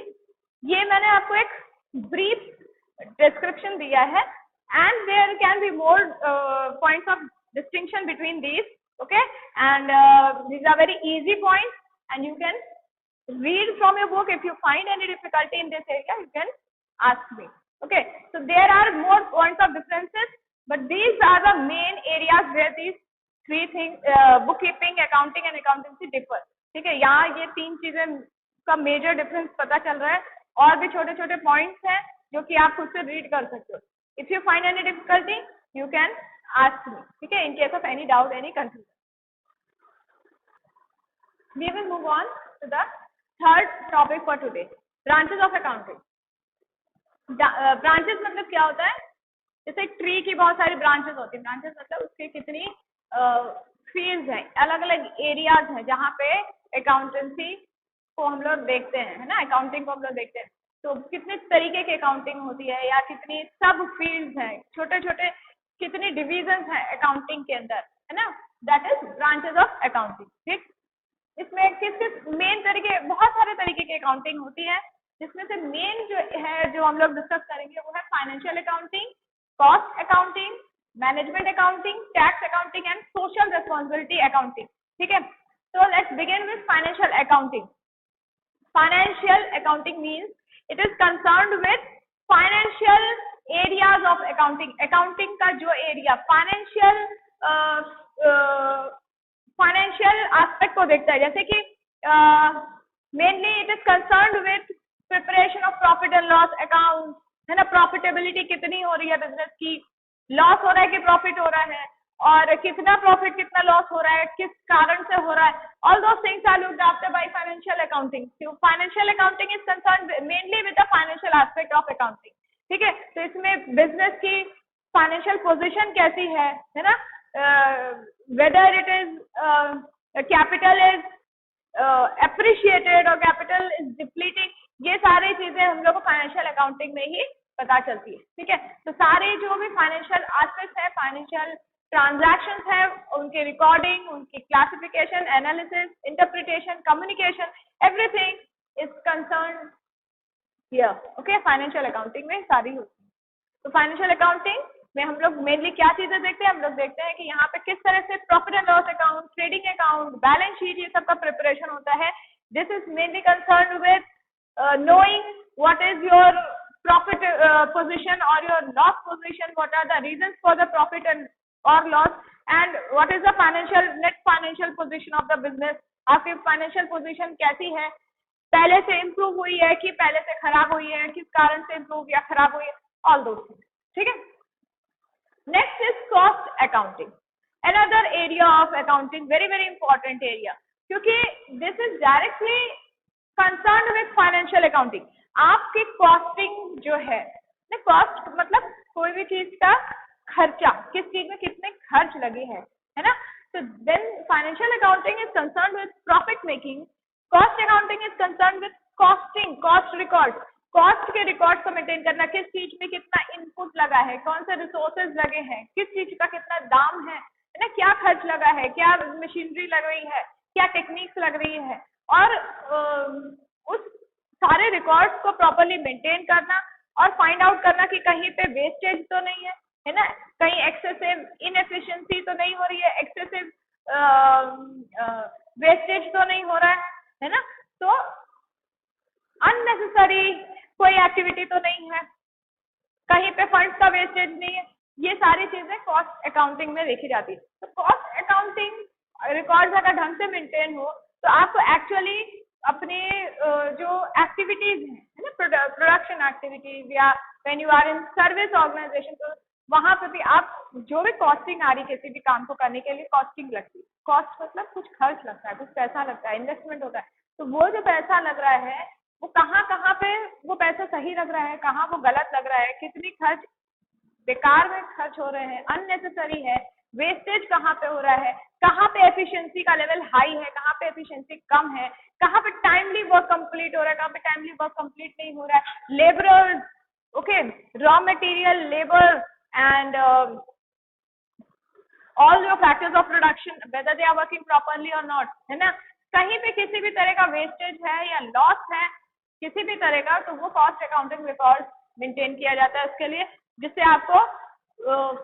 ये मैंने आपको एक brief description दिया है, and there can be more points of distinction between these. Okay, and these are very easy points, and you can read from your book. If you find any difficulty in this area, you can ask me. Okay, so there are more points of differences, but these are the main areas where these three things, bookkeeping, accounting and accountancy differ. ठीक है. यहाँ ये तीन चीजें का major difference पता चल रहा है, और भी छोटे छोटे पॉइंट्स हैं जो कि आप खुद से रीड कर सकते हो. If you find any difficulty you can ask me. ठीक है. In case of any doubt, any confusion, we will move on to the third topic for today, branches of accounting. Branches मतलब क्या होता है? जैसे ट्री की बहुत सारी ब्रांचेस होती है. ब्रांचेस मतलब उसकी कितनी फील्ड्स हैं, अलग अलग एरियाज हैं जहाँ पे अकाउंटेंसी को हम लोग देखते हैं, है ना, अकाउंटिंग को हम लोग देखते हैं. तो कितने तरीके की अकाउंटिंग होती है, या कितनी सब फील्ड्स हैं, छोटे छोटे कितनी डिविजन्स हैं अकाउंटिंग के अंदर, है ना, that is branches of accounting. ठीक. इसमें किस किस मेन तरीके, बहुत सारे तरीके की अकाउंटिंग होती है, जिसमें से मेन जो है जो हम लोग डिस्कस करेंगे वो है financial accounting, cost accounting, management accounting, tax accounting and social responsibility accounting. ठीक है, so let's begin with financial accounting. Financial accounting means it is concerned with financial areas of accounting. Accounting का जो area financial aspect को देखता है, जैसे कि mainly it is concerned with preparation of profit and loss account, है ना, profitability कितनी हो रही है बिजनेस की, लॉस हो रहा है कि प्रॉफिट हो रहा है, और कितना प्रॉफिट कितना लॉस हो रहा है, किस कारण से हो रहा है, all those things are looked after by financial accounting. Financial accounting is concerned mainly with the financial aspect of accounting. ठीक है, तो इसमें बिजनेस की फाइनेंशियल पोजीशन कैसी है ना, whether it is capital is appreciated और कैपिटल इज डिप्लीटिंग, ये सारी चीजें हम लोग को फाइनेंशियल अकाउंटिंग में ही पता चलती है. ठीक है, तो सारे जो भी फाइनेंशियल एस्पेक्ट्स है, फाइनेंशियल ट्रांजैक्शंस है, उनकी रिकॉर्डिंग, उनकी classification, analysis, interpretation, communication, everything is concern here. Okay, financial accounting में सारी होती है. तो फाइनेंशियल अकाउंटिंग में हम लोग मेनली क्या चीजें देखते हैं, हम लोग देखते हैं कि यहाँ पे किस तरह से profit and loss account, trading account, balance sheet, ये सब का प्रिपरेशन होता है. This is mainly concern with knowing what is your profit position or your loss position, what are the reasons for the profit and or loss, and what is the net financial position of the business. आपकी financial position कैसी है, पहले से improve हुई है कि पहले से खराब हुई है, किस कारण से इम्प्रूव या खराब हुई है, ऑल दोस थिंग्स. ठीक है, next is cost accounting, another area of accounting, very very important area, क्योंकि this is directly concerned with financial accounting. आपकी कॉस्टिंग जो है, कॉस्ट मतलब कोई भी चीज का खर्चा, किस चीज में कितने खर्च लगे हैं, है ना. तो then financial accounting is concern with profit making, cost accounting is concern with costing, cost record, cost के रिकॉर्ड को मेंटेन करना, किस चीज में कितना इनपुट लगा है, कौन से रिसोर्सेज लगे हैं, किस चीज का कितना दाम है ना, क्या खर्च लगा है, क्या मशीनरी लग रही है, क्या टेक्निक्स लग रही है, और उस सारे रिकॉर्ड्स को प्रॉपर्ली मेंटेन करना और फाइंड आउट करना कि कहीं पे वेस्टेज तो नहीं है ना, कहीं एक्सेसिव इनएफिशिएंसी तो नहीं हो रही है, एक्सेसिव वेस्टेज तो नहीं हो रहा है ना, तो अननेसेसरी कोई एक्टिविटी तो नहीं है, कहीं पे फंड्स का वेस्टेज नहीं है. ये सारी चीजें कॉस्ट अकाउंटिंग में देखी जाती है. तो कॉस्ट अकाउंटिंग रिकॉर्ड्स अगर ढंग से मेंटेन हो तो आपको एक्चुअली अपने जो एक्टिविटीज है ना, प्रोडक्शन एक्टिविटीज या when you are in service organisation, तो वहां पे भी आप जो भी कॉस्टिंग आ रही, किसी भी काम को करने के लिए कॉस्टिंग लगती है. कॉस्ट मतलब कुछ खर्च लगता है, कुछ पैसा लगता है, इन्वेस्टमेंट होता है. तो वो जो पैसा लग रहा है वो कहाँ पे वो पैसा सही लग रहा है, कहाँ वो गलत लग रहा है, कितनी खर्च बेकार में खर्च हो रहे हैं, अननेसेसरी है, वेस्टेज कहाँ पे हो रहा है, कहाँ पे एफिशिएंसी का लेवल हाई है, कहाँ पे एफिशिएंसी कम है, कहाँ पे टाइमली वर्क कंप्लीट हो रहा है, कहाँ पे टाइमली वर्क कंप्लीट नहीं हो रहा है, labourers, okay, raw material, labour and all your factors of production, whether they are working properly और नॉट, है ना. कहीं पे किसी भी तरह का वेस्टेज है या लॉस है किसी भी तरह का, तो वो कॉस्ट अकाउंटिंग रिकॉर्ड मेंटेन किया जाता है उसके लिए, जिससे आपको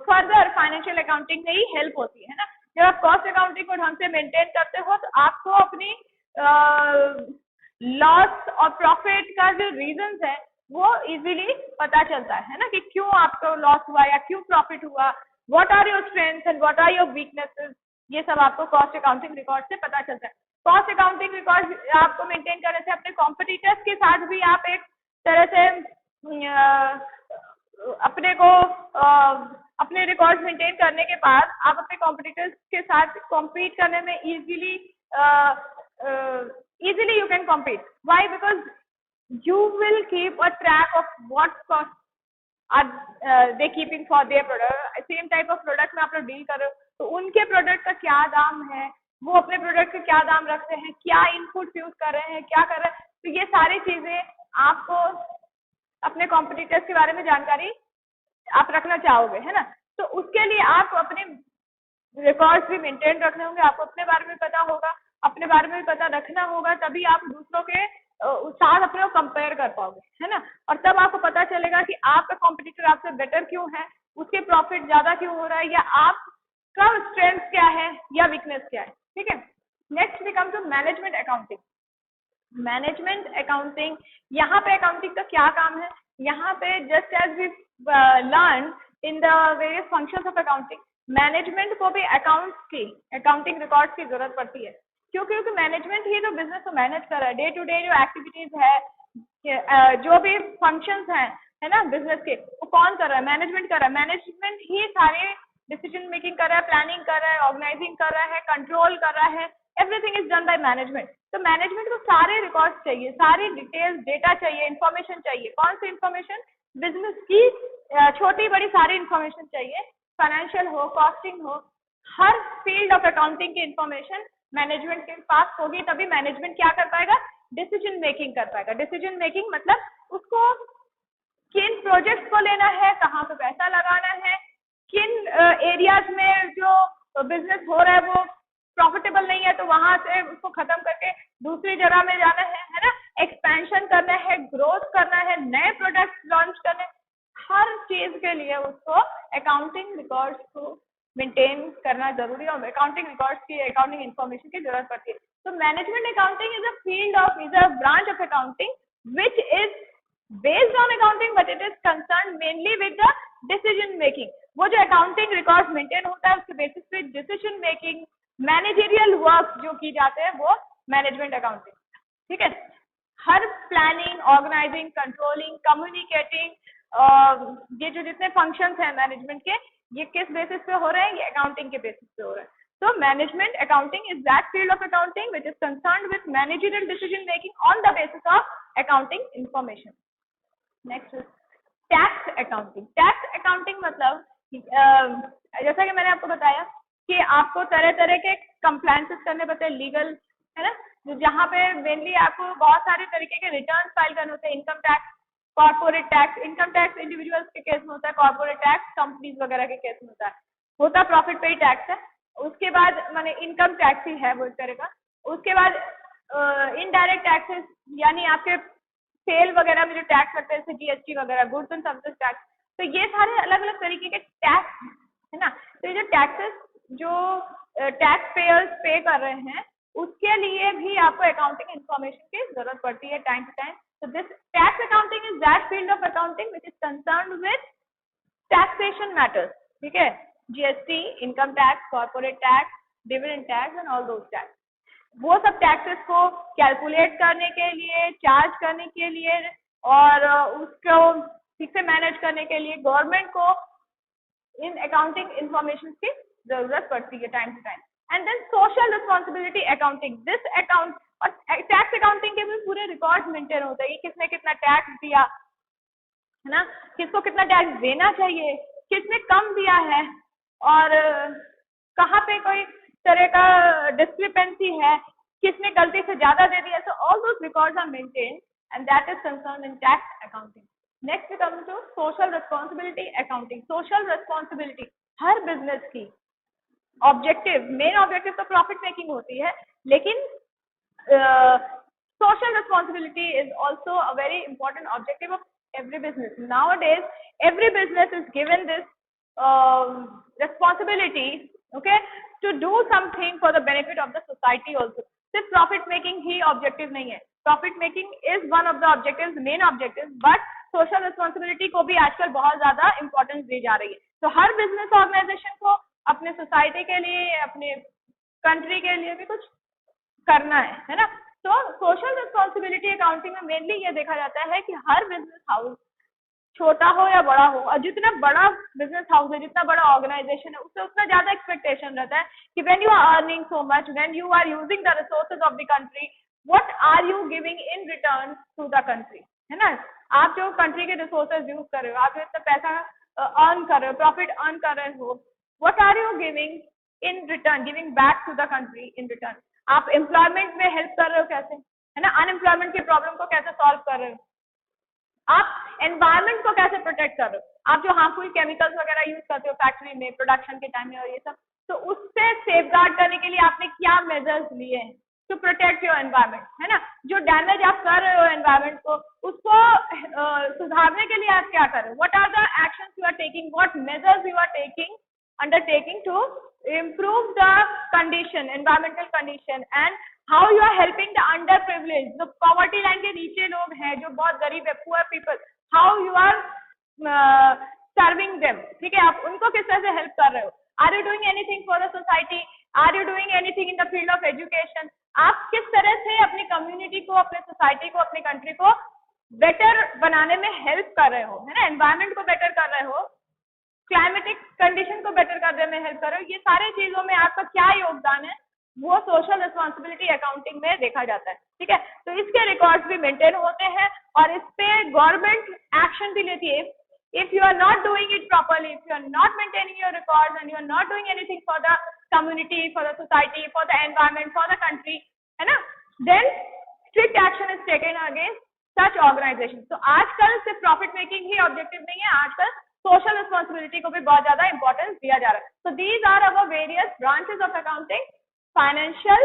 फर्दर फाइनेंशियल अकाउंटिंग में ही हेल्प होती है ना. जब आप कॉस्ट अकाउंटिंग को ढंग से मेंटेन करते हो तो आपको अपनी लॉस और प्रॉफिट का जो रीजंस है वो इजीली पता चलता है ना, कि क्यों आपको लॉस हुआ या क्यों प्रॉफिट हुआ, what are your strengths and what are your weaknesses, ये सब आपको कॉस्ट अकाउंटिंग रिकॉर्ड से पता चलता है. कॉस्ट अकाउंटिंग रिकॉर्ड आपको मेंटेन करने से अपने कॉम्पिटिटर्स के साथ भी आप एक तरह से अपने को अपने रिकॉर्ड मेंटेन करने के बाद आप अपने कॉम्पिटिटर्स के साथ कॉम्पीट करने में easily you can compete. Why? Because you will keep a track of what cost are they keeping for their product. Same type of product में आप लोग डील कर रहे हो तो उनके प्रोडक्ट का क्या दाम है, वो अपने प्रोडक्ट का क्या दाम रखते हैं, क्या इनपुट यूज कर रहे हैं, क्या कर रहे हैं, तो ये सारी चीजें आपको अपने कॉम्पिटिटर्स के बारे में जानकारी आप रखना चाहोगे, है ना. तो उसके लिए आपको अपने रिकॉर्ड्स भी मेंटेन रखने होंगे, आपको अपने बारे में पता होगा, अपने बारे में भी पता रखना होगा, तभी आप दूसरों के साथ अपने को कंपेयर कर पाओगे, है ना। और तब आपको पता चलेगा कि आपका कॉम्पिटिटर आपसे बेटर क्यों है, उसके प्रॉफिट ज्यादा क्यों हो रहा है, या आपका स्ट्रेंथ क्या है या वीकनेस क्या है। ठीक है, next we come to management accounting. Management accounting, यहाँ पे अकाउंटिंग का क्या काम है, यहाँ पे just as we learn in the various functions of accounting, management को भी अकाउंटिंग रिकॉर्ड्स की जरूरत पड़ती है। क्योंकि मैनेजमेंट ही तो बिजनेस को मैनेज कर रहा है, डे टू डे जो एक्टिविटीज है, जो भी फंक्शंस हैं, है ना, बिजनेस के, वो कौन कर रहा है, मैनेजमेंट कर रहा है। मैनेजमेंट ही सारे डिसीजन मेकिंग कर रहा है, प्लानिंग कर रहा है, ऑर्गेनाइजिंग कर रहा है, कंट्रोल कर रहा है, everything is done by management. तो मैनेजमेंट को सारे रिकॉर्ड्स चाहिए, सारी डिटेल्स, डेटा चाहिए, इंफॉर्मेशन चाहिए। कौन सी इंफॉर्मेशन, बिजनेस की छोटी बड़ी सारी इंफॉर्मेशन चाहिए, फाइनेंशियल हो, कॉस्टिंग हो, हर फील्ड ऑफ अकाउंटिंग की इंफॉर्मेशन मैनेजमेंट के पास होगी, तभी मैनेजमेंट क्या कर पाएगा, डिसीजन मेकिंग कर पाएगा। डिसीजन मेकिंग मतलब उसको किन प्रोजेक्ट्स को लेना है, कहाँ पे पैसा लगाना है, किन एरियाज में जो बिजनेस हो रहा है वो प्रॉफिटेबल नहीं है तो वहां से उसको खत्म करके दूसरी जगह में जाना है ना, एक्सपेंशन करना है, ग्रोथ करना है, नए प्रोडक्ट्स लॉन्च करने, हर चीज के लिए उसको अकाउंटिंग रिकॉर्ड्स को मेंटेन करना जरूरी है, और अकाउंटिंग रिकॉर्ड्स की, अकाउंटिंग इंफॉर्मेशन की जरूरत पड़ती है। तो management accounting is a field of, is a branch of accounting which is based on accounting but it is concerned mainly with the decision making। वो जो अकाउंटिंग रिकॉर्ड मेंटेन होता है उसके बेसिस पे डिसीजन मेकिंग, मैनेजरियल वर्क जो की जाते हैं वो मैनेजमेंट अकाउंटिंग। ठीक है, हर प्लानिंग, ऑर्गेनाइजिंग, कंट्रोलिंग, कम्युनिकेटिंग, ये जो जितने फंक्शंस हैं मैनेजमेंट के, ये किस बेसिस पे हो रहे हैं, ये अकाउंटिंग के बेसिस पे हो रहे हैं। So management accounting is that field of accounting which is concerned with managerial decision making on the basis of accounting information। Next tax accounting. Tax accounting मतलब जैसा कि मैंने आपको बताया कि आपको तरह तरह के कंप्लायंसेस करने पड़ते हैं, लीगल, है ना, जहाँ पे मेनली आपको बहुत सारे तरीके के रिटर्न फाइल करने होते हैं। Income tax, corporate tax, income tax individuals के केस में होता है, कॉर्पोरेट टैक्स कंपनीज वगैरह के केस में होता है प्रॉफिट पे ही टैक्स है। उसके बाद माने इनकम टैक्स ही है वो एक तरह का। उसके बाद इनडायरेक्ट टैक्सेस, यानी आपके सेल वगैरह में जो टैक्स लगता है, जैसे जीएसटी वगैरह, गुड्स एंड सर्विसेज टैक्स। तो ये सारे अलग अलग तरीके के टैक्स है ना। तो ये जो टैक्सेस जो टैक्स पेयर्स पे कर रहे हैं उसके लिए भी आपको अकाउंटिंग इंफॉर्मेशन की जरूरत पड़ती है टाइम टू टाइम। तो this tax accounting is that field of accounting which is concerned with taxation matters. ठीक है, GST, income tax, corporate tax, dividend tax and all those tax. वो सब टैक्सेस को कैलकुलेट करने के लिए, चार्ज करने के लिए और उसको ठीक से मैनेज करने के लिए गवर्नमेंट को इन अकाउंटिंग इंफॉर्मेशन की जरूरत पड़ती है time to time. And then social responsibility accounting, this account और टैक्स अकाउंटिंग के भी पूरे रिकॉर्ड मेंटेन होते हैं, किसने कितना टैक्स दिया है ना, किसको कितना टैक्स देना चाहिए, किसने कम दिया है और कहाँ पे कोई तरह का डिस्क्रिपेंसी है, किसने गलती से ज्यादा दे दिया। So all those records are maintained and that is concerned in tax accounting. Next come to social responsibility accounting. Social responsibility हर बिजनेस की ऑब्जेक्टिव, मेन ऑब्जेक्टिव तो प्रॉफिट मेकिंग होती है, लेकिन social responsibility is also a very important objective of every business. Nowadays, every business is given this responsibility, okay, to do something for the benefit of the society also. सिर्फ profit making ही objective नहीं है, profit making is one of the objectives, main objective, but social responsibility को भी आजकल बहुत ज्यादा importance दी जा रही है। तो हर बिजनेस ऑर्गेनाइजेशन को अपने सोसाइटी के लिए, अपने कंट्री के लिए भी कुछ करना है ना। तो सोशल रिस्पॉन्सिबिलिटी अकाउंटिंग में मेनली ये देखा जाता है कि हर बिजनेस हाउस, छोटा हो या बड़ा हो, और जितना बड़ा बिजनेस हाउस है, जितना बड़ा ऑर्गेनाइजेशन है, उससे उतना ज्यादा एक्सपेक्टेशन रहता है कि when you are earning so much, when you are using the resources of the country, what are you giving in return to the country, है ना। आप जो कंट्री के रिसोर्सेज यूज कर रहे हो, आप जो इतना पैसा अर्न कर रहे हो, प्रॉफिट अर्न कर रहे हो, what are you giving in return, giving back to the country in return. आप एम्प्लॉयमेंट में हेल्प कर रहे हो कैसे, है ना, अनएम्प्लॉयमेंट की प्रॉब्लम को कैसे सॉल्व कर रहे हो, आप एनवायरमेंट को कैसे प्रोटेक्ट कर रहे हो, आप जो हार्मफुल केमिकल्स वगैरह यूज करते हो फैक्ट्री में, प्रोडक्शन के टाइम में और ये सब, तो उससे सेफगार्ड करने के लिए आपने क्या मेजर्स लिए हैं, टू प्रोटेक्ट योर एनवायरमेंट, है ना। जो डैमेज आप कर रहे हो एनवायरमेंट को, उसको सुधारने के लिए आप क्या कर रहे हो, what are the actions you are taking, what measures you are taking undertaking to improve the condition, environmental condition, and how you are helping the underprivileged, जो poverty line के नीचे लोग हैं, जो बहुत गरीब है, poor people, how you are serving them, ठीक है, आप उनको किस तरह से हेल्प कर रहे हो, are you doing anything for the society, are you doing anything in the field of education, आप किस तरह से अपनी कम्युनिटी को, अपने सोसाइटी को, अपनी कंट्री को बेटर बनाने में हेल्प कर रहे हो, है ना, एनवायरमेंट को बेटर कर रहे हो, क्लाइमेटिक कंडीशन को बेटर करने में हेल्प करो, ये सारे चीजों में आपका क्या योगदान है, वो सोशल रिस्पॉन्सिबिलिटी अकाउंटिंग में देखा जाता है, ठीक है। तो इसके रिकॉर्ड्स भी मेंटेन होते हैं और इस पे गवर्नमेंट एक्शन भी लेती है। If you are not doing it properly, if you are not maintaining your records and you are not doing anything for the community, for the society, for the environment, for the country, है ना, then strict action is taken against such organisation. तो आजकल सिर्फ profit making ही objective नहीं है, आजकल social responsibility को भी बहुत ज्यादा इंपॉर्टेंस दिया जा रहा है। So these are our various branches of accounting, financial,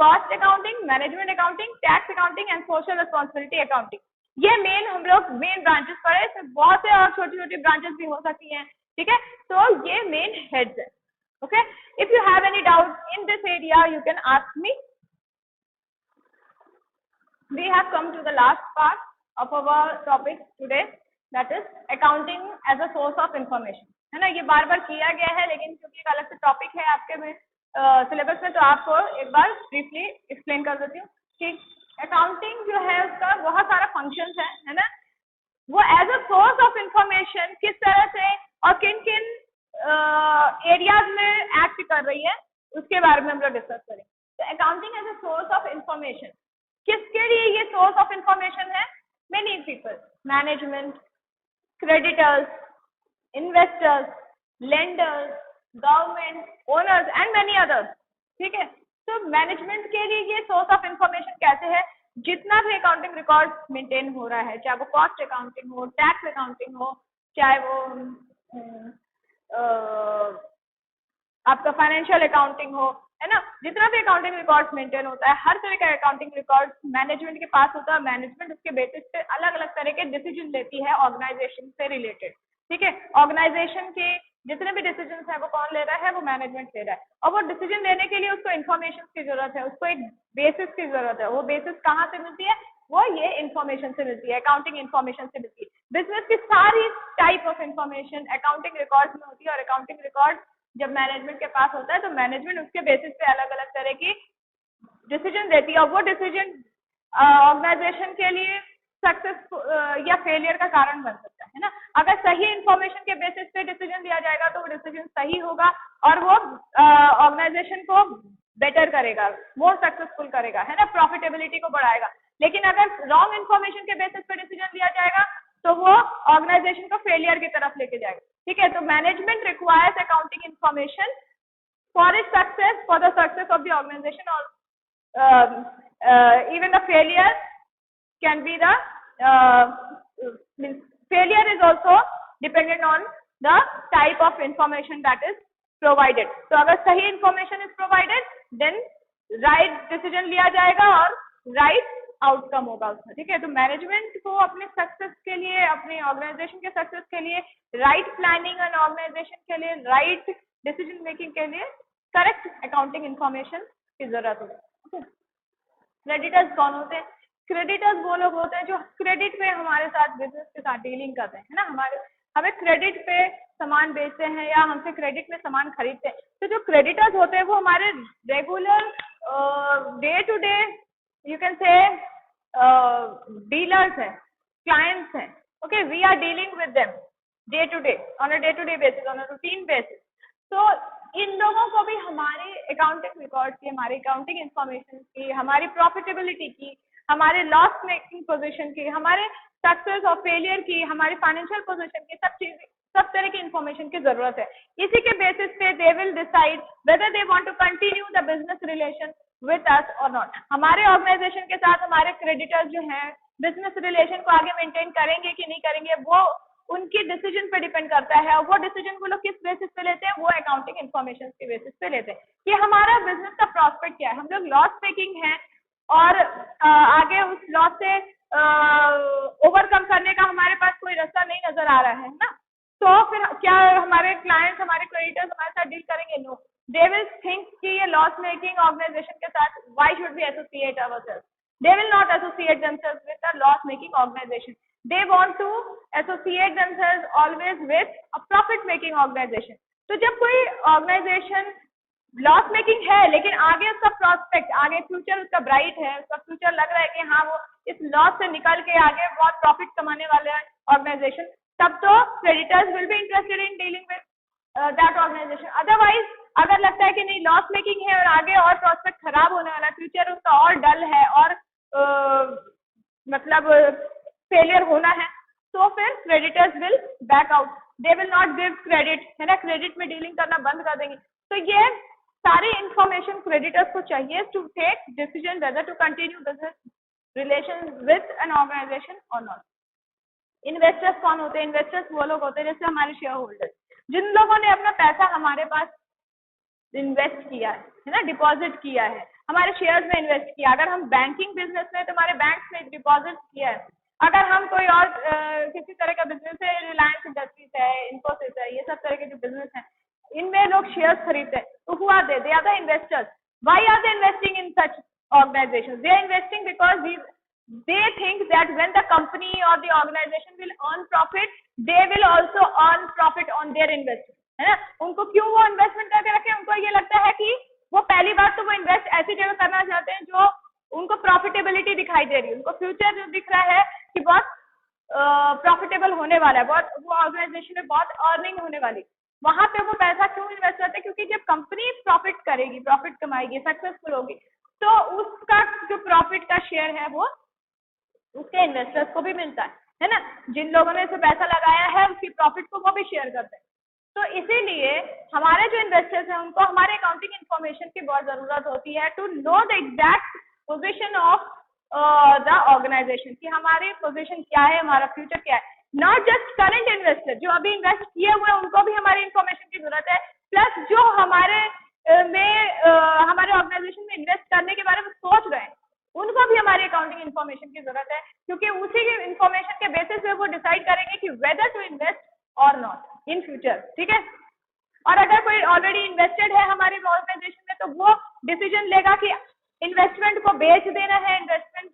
cost accounting, management accounting, tax accounting and social responsibility accounting. ये मेन हम लोग मेन ब्रांचेस पर है, इसमें बहुत से और छोटी छोटी ब्रांचेस भी हो सकती हैं, ठीक है। तो ये मेन हेड्स है, okay. If you have any doubt in this area you can ask me. We have come to the last part of our topic today, that is accounting as a source of information, है ना। ये बार बार किया गया है, लेकिन क्योंकि एक अलग से टॉपिक है आपके में सिलेबस में, तो आपको एक बार ब्रीफली एक्सप्लेन कर देती हूँ कि अकाउंटिंग जो है उसका बहुत सारा फंक्शंस है ना, वो as a source of information किस तरह से और किन किन एरियाज में एक्ट कर रही है, उसके बारे में हम लोग डिस्कस करेंगे। तो accounting as a source of information, किसके लिए ये सोर्स ऑफ इंफॉर्मेशन है, many people, management, creditors, investors, lenders, government, owners and many others, ठीक है। तो मैनेजमेंट के लिए ये सोर्स ऑफ इंफॉर्मेशन कैसे है, जितना भी अकाउंटिंग रिकॉर्ड मेंटेन हो रहा है, चाहे वो कॉस्ट अकाउंटिंग हो, टैक्स अकाउंटिंग हो, चाहे वो आपका फाइनेंशियल अकाउंटिंग हो, है ना, जितना भी अकाउंटिंग रिकॉर्ड्स मेंटेन होता है, हर तरह का अकाउंटिंग रिकॉर्ड मैनेजमेंट के पास होता है। मैनेजमेंट उसके बेसिस पे अलग अलग तरह के डिसीजन लेती है ऑर्गेनाइजेशन से रिलेटेड, ठीक है। ऑर्गेनाइजेशन के जितने भी डिसीजन है वो कौन ले रहा है, वो मैनेजमेंट ले रहा है, और वो डिसीजन लेने के लिए उसको इन्फॉर्मेशन की जरूरत है, उसको एक बेसिस की जरूरत है। वो बेसिस कहाँ से मिलती है, वो ये इन्फॉर्मेशन से मिलती है, अकाउंटिंग इन्फॉर्मेशन से मिलती है। बिजनेस की सारी type of information accounting record में होती है, और अकाउंटिंग रिकॉर्ड जब मैनेजमेंट के पास होता है तो मैनेजमेंट उसके बेसिस पे अलग अलग तरह की डिसीजन देती है, और वो डिसीजन ऑर्गेनाइजेशन के लिए सक्सेस या फेलियर का कारण बन सकता है ना। अगर सही इंफॉर्मेशन के बेसिस पे डिसीजन लिया जाएगा तो वो डिसीजन सही होगा और वो ऑर्गेनाइजेशन को बेटर करेगा, मोर सक्सेसफुल करेगा, है ना, प्रॉफिटेबिलिटी को बढ़ाएगा। लेकिन अगर रॉन्ग इंफॉर्मेशन के बेसिस पे डिसीजन लिया जाएगा तो वो ऑर्गेनाइजेशन को फेलियर की तरफ लेके जाएगा, ठीक है। तो management requires accounting information for its success, for the success of the organization, और even the failure can be the failure is also dependent on the type of information that is provided. तो अगर सही information is provided then right decision लिया जाएगा और right outcome होगा उसमें, ठीक है। तो मैनेजमेंट को अपने सक्सेस के लिए, अपने ऑर्गेनाइजेशन के सक्सेस के लिए, राइट प्लानिंग एंड ऑर्गेनाइजेशन के लिए, राइट डिसीजन मेकिंग के लिए करेक्ट अकाउंटिंग इंफॉर्मेशन की जरूरत होती है। क्रेडिटर्स कौन होते हैं, क्रेडिटर्स वो लोग होते हैं जो क्रेडिट पे हमारे साथ बिजनेस के साथ डीलिंग करते हैं, है ना, हमें क्रेडिट पे सामान बेचते हैं या हमसे क्रेडिट में सामान खरीदते हैं। तो जो क्रेडिटर्स होते हैं वो हमारे regular day to day you can say dealers हैं, क्लाइंट्स हैं, okay, we are dealing with them day to day, on a day to day basis, on a routine basis. तो इन लोगों को भी हमारे अकाउंटिंग रिकॉर्ड की, हमारी अकाउंटिंग इंफॉर्मेशन की, हमारी प्रॉफिटेबिलिटी की, हमारे लॉस मेकिंग पोजीशन की, हमारे सक्सेस और फेलियर की, हमारी फाइनेंशियल पोजीशन की, सब तरह की इंफॉर्मेशन की जरूरत है। इसी के बेसिस पे they will decide whether they want to continue the business relation with us और नॉट। हमारे ऑर्गेनाइजेशन के साथ हमारे क्रेडिटर्स जो हैं बिजनेस रिलेशन को आगे मेंटेन करेंगे कि नहीं करेंगे, वो उनकी डिसीजन पे डिपेंड करता है, और वो डिसीजन वो लोग किस बेसिस पे लेते हैं, वो अकाउंटिंग इन्फॉर्मेशन के बेसिस पे लेते हैं कि हमारा बिजनेस का प्रॉस्पेक्ट क्या है। हम लोग लॉस मेकिंग है और आगे उस लॉस से ओवरकम करने का हमारे पास कोई रास्ता नहीं नजर आ रहा है ना, तो फिर क्या हमारे क्लाइंट्स, हमारे क्रेडिटर्स हमारे साथ डील करेंगे? नो, दे विल थिंक कि ये लॉस मेकिंग ऑर्गेनाइजेशन के साथ why should we associate ourselves? They will not associate themselves with a loss-making organization. They want to associate themselves always with a profit-making organization. तो जब कोई organization loss making है लेकिन आगे उसका प्रोस्पेक्ट, आगे फ्यूचर उसका ब्राइट है, उसका फ्यूचर लग रहा है कि हाँ वो इस लॉस से निकल के आगे बहुत प्रॉफिट कमाने वाले हैं ऑर्गेनाइजेशन, तब तो creditors will be interested in dealing with that organisation. Otherwise अगर लगता है कि नहीं लॉस मेकिंग है और आगे और प्रोस्पेक्ट खराब होने वाला है, फ्यूचर उसका और डल है और मतलब फेलियर होना है, तो फिर creditors will back out, they will not give credit, है ना, क्रेडिट में डीलिंग करना बंद कर देंगे। तो ये सारी इंफॉर्मेशन क्रेडिटर्स को चाहिए to take decision whether to continue business relation with an organisation और नॉट। इन्वेस्टर्स कौन होते हैं? इन्वेस्टर्स वो लोग होते हैं जैसे हमारे शेयर होल्डर्स, जिन लोगों ने अपना पैसा हमारे पास इन्वेस्ट किया है ना, डिपॉजिट किया है, हमारे शेयर्स में इन्वेस्ट किया। अगर हम बैंकिंग बिजनेस में तो हमारे बैंक में डिपॉजिट किया है। अगर हम कोई और किसी तरह का बिजनेस है, रिलायंस इंडस्ट्रीज है, इन्फोसिस है, ये सब तरह के जो बिजनेस हैं, इनमें लोग शेयर्स खरीदते हैं, तो who are they? They are the investors. Why are they investing in such organizations? They are investing because they think that when the company or the organization will earn profit, they will also earn profit on their investment, है ना। उनको क्यों वो investment करके रखे? उनको ये लगता है कि वो पहली बार तो वो इन्वेस्ट ऐसी जगह करना चाहते हैं जो उनको प्रॉफिटेबिलिटी दिखाई दे रही है, उनको फ्यूचर जो दिख रहा है कि बहुत प्रॉफिटेबल होने वाला है, बहुत वो ऑर्गेनाइजेशन में बहुत अर्निंग होने वाली, वहां पे वो पैसा क्यों इन्वेस्ट करते हैं? क्योंकि जब कंपनी प्रॉफिट करेगी, प्रॉफिट कमाएगी, सक्सेसफुल होगी, तो उसका जो प्रॉफिट का शेयर है वो उसके इन्वेस्टर्स को भी मिलता है ना। जिन लोगों ने इसे पैसा लगाया है उसकी प्रॉफिट को वो भी शेयर करते हैं। तो इसीलिए हमारे जो इन्वेस्टर्स हैं उनको हमारे अकाउंटिंग इन्फॉर्मेशन की बहुत जरूरत होती है to know the exact position of the organisation, कि हमारी पोजीशन क्या है, हमारा फ्यूचर क्या है। नॉट जस्ट करंट इन्वेस्टर जो अभी इन्वेस्ट किए हुए हैं उनको भी हमारी इन्फॉर्मेशन की जरूरत है, प्लस जो हमारे हमारे ऑर्गेनाइजेशन में इन्वेस्ट करने के बारे में सोच रहे हैं उनको भी हमारी अकाउंटिंग इन्फॉर्मेशन की जरूरत है, क्योंकि उसी की इन्फॉर्मेशन के बेसिस पे वो डिसाइड करेंगे कि वेदर टू इन्वेस्ट और नॉट इन फ्यूचर, ठीक है। और अगर कोई ऑलरेडी इन्वेस्टेड है हमारी ऑर्गेनाइजेशन में तो वो डिसीजन लेगा कि इन्वेस्टमेंट को बेच देना है, इन्वेस्टमेंट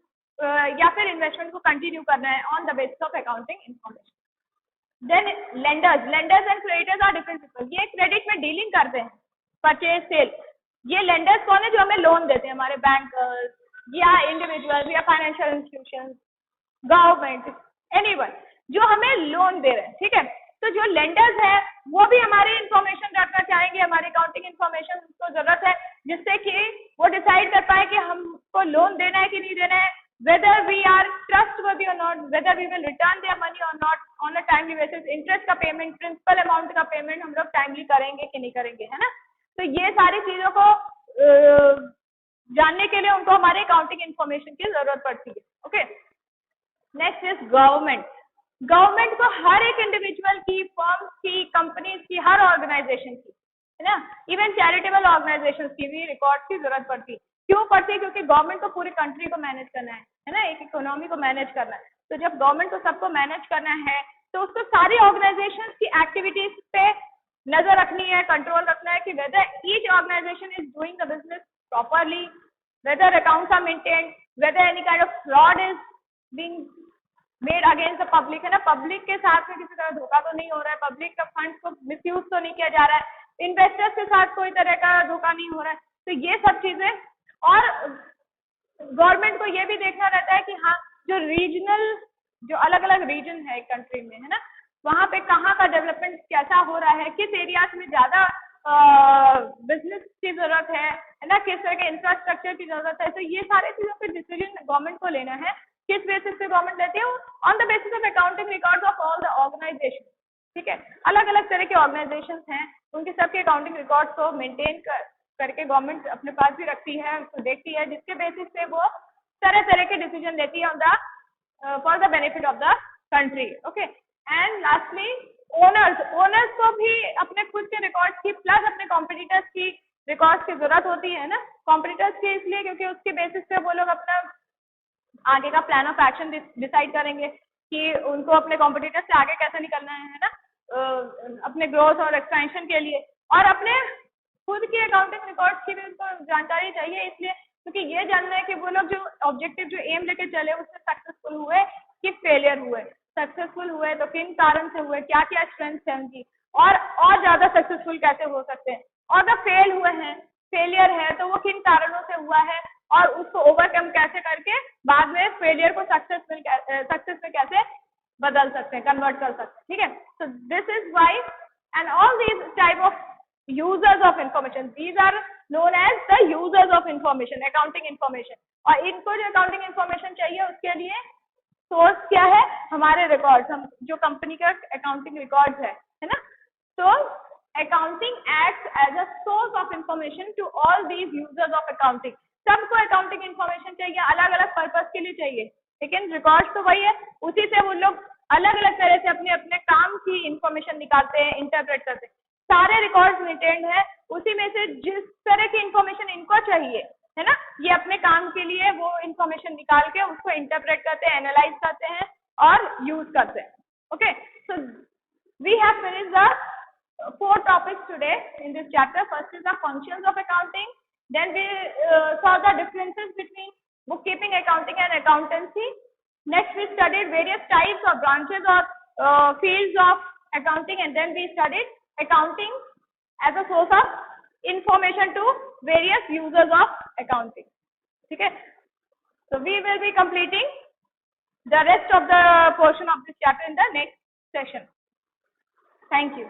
या फिर इन्वेस्टमेंट को कंटिन्यू करना है on the basis of accounting information. Then lenders and creditors are different people. ये क्रेडिट में डीलिंग करते हैं, परचेज सेल। ये लेंडर्स कौन है? जो हमें लोन देते हैं, हमारे बैंकर्स या इंडिविजुअल्स या फाइनेंशियल इंस्टीट्यूशन, गवर्नमेंट, एनीवन जो हमें लोन दे रहे हैं, ठीक है। तो जो लेंडर्स है वो भी हमारी इंफॉर्मेशन रखना चाहेंगे, हमारी अकाउंटिंग इंफॉर्मेशन उनको जरूरत है, जिससे कि वो डिसाइड कर पाए कि हमको लोन देना है कि नहीं देना है, whether we are trustworthy or not, whether we will return their money or not on a timely basis, interest का पेमेंट, प्रिंसिपल अमाउंट का पेमेंट हम लोग टाइमली करेंगे कि नहीं करेंगे, है ना। तो ये सारी चीजों को जानने के लिए उनको हमारे अकाउंटिंग इंफॉर्मेशन की जरूरत पड़ती है। Okay, next is government. Government को हर एक इंडिविजुअल की, फर्म्स की, कंपनीज की, हर ऑर्गेनाइजेशन की, है ना, इवन चैरिटेबल ऑर्गेनाइजेशंस की भी रिकॉर्ड की जरूरत पड़ती है। क्यों पड़ती है? क्योंकि गवर्नमेंट को पूरी कंट्री को मैनेज करना है ना, एक इकोनॉमी को मैनेज करना है। तो जब गवर्नमेंट को सबको मैनेज करना है तो उसको सारी ऑर्गेनाइजेशंस की एक्टिविटीज पे नजर रखनी है, कंट्रोल रखना है कि whether each organisation is doing the business properly, whether accounts are maintained, whether any kind of fraud is being made against the public, है ना, पब्लिक के साथ में किसी तरह धोखा तो नहीं हो रहा है, पब्लिक का फंड्स को मिसयूज तो नहीं किया जा रहा है, इन्वेस्टर्स के साथ कोई तरह का धोखा नहीं हो रहा है। तो ये सब चीजें, और गवर्नमेंट को ये भी देखना रहता है कि हाँ जो रीजनल, जो अलग अलग रीजन है कंट्री में, है ना, वहां पे कहाँ का डेवलपमेंट कैसा हो रहा है, किस एरियाज में ज्यादा बिजनेस की जरूरत है ना, किस तरह के इंफ्रास्ट्रक्चर की जरूरत है। तो ये सारे चीजों पे डिसीजन गवर्नमेंट को लेना है। किस बेसिस पे गवर्नमेंट लेती है? On the basis of accounting records of all the organisation, ठीक है। अलग अलग तरह के ऑर्गेनाइजेशन हैं, उनके सबके अकाउंटिंग रिकॉर्ड्स को मेंटेन करके गवर्नमेंट अपने पास भी रखती है, उसको देखती है, जिसके बेसिस पे वो तरह तरह के डिसीजन लेती है on the for the benefit of the country. Okay, and lastly owners को भी अपने खुद के रिकॉर्ड्स की प्लस अपने कॉम्पिटिटर्स की रिकॉर्ड्स की जरूरत होती है ना, कॉम्पिटिटर्स की इसलिए क्योंकि उसके बेसिस पे वो लोग अपना आगे का प्लान ऑफ एक्शन डिसाइड करेंगे कि उनको अपने कॉम्पिटिटर से आगे कैसे निकलना है ना, अपने ग्रोथ और एक्सपेंशन के लिए। और अपने खुद की अकाउंटिंग रिकॉर्ड्स की भी उनको जानकारी चाहिए, इसलिए क्योंकि ये जानना है कि वो लोग जो ऑब्जेक्टिव जो एम लेके चले उससे सक्सेसफुल हुए कि फेलियर हुए, सक्सेसफुल हुए तो किन कारण से हुए, क्या क्या स्ट्रेंथ है उनकी, और ज्यादा सक्सेसफुल कैसे हो सकते हैं, और अगर फेल हुए हैं, फेलियर है तो वो किन कारणों से हुआ है और उसको ओवरकम कैसे करके बाद में फेलियर को सक्सेस में कैसे बदल सकते हैं, कन्वर्ट कर सकते हैं, ठीक है। So this is why and all these type of users of information, these are known as the users of information, accounting information. और इनको जो अकाउंटिंग इंफॉर्मेशन चाहिए उसके लिए सोर्स क्या है, हमारे रिकॉर्ड्स, हम जो कंपनी का अकाउंटिंग रिकॉर्ड्स है ना। तो accounting acts as a source of information to all these users of accounting। सबको अकाउंटिंग इंफॉर्मेशन चाहिए, अलग अलग पर्पस के लिए चाहिए, लेकिन रिकॉर्ड्स तो वही है, उसी से वो लोग अलग अलग तरह से अपने अपने काम की इंफॉर्मेशन निकालते हैं, इंटरप्रेट करते हैं। सारे रिकॉर्ड्स रिटेन्ड है, उसी में से जिस तरह की इंफॉर्मेशन इनको चाहिए है ना, ये अपने काम के लिए वो इंफॉर्मेशन निकाल के उसको इंटरप्रेट करते हैं, एनालाइज करते हैं और यूज करते हैं। Okay, so we have finished the 4 topics today in this chapter. First is the functions of accounting. Then we saw the differences between bookkeeping, accounting and accountancy. Next we studied various types of branches or fields of accounting, and then we studied accounting as a source of information to various users of accounting. Okay, so we will be completing the rest of the portion of this chapter in the next session. Thank you.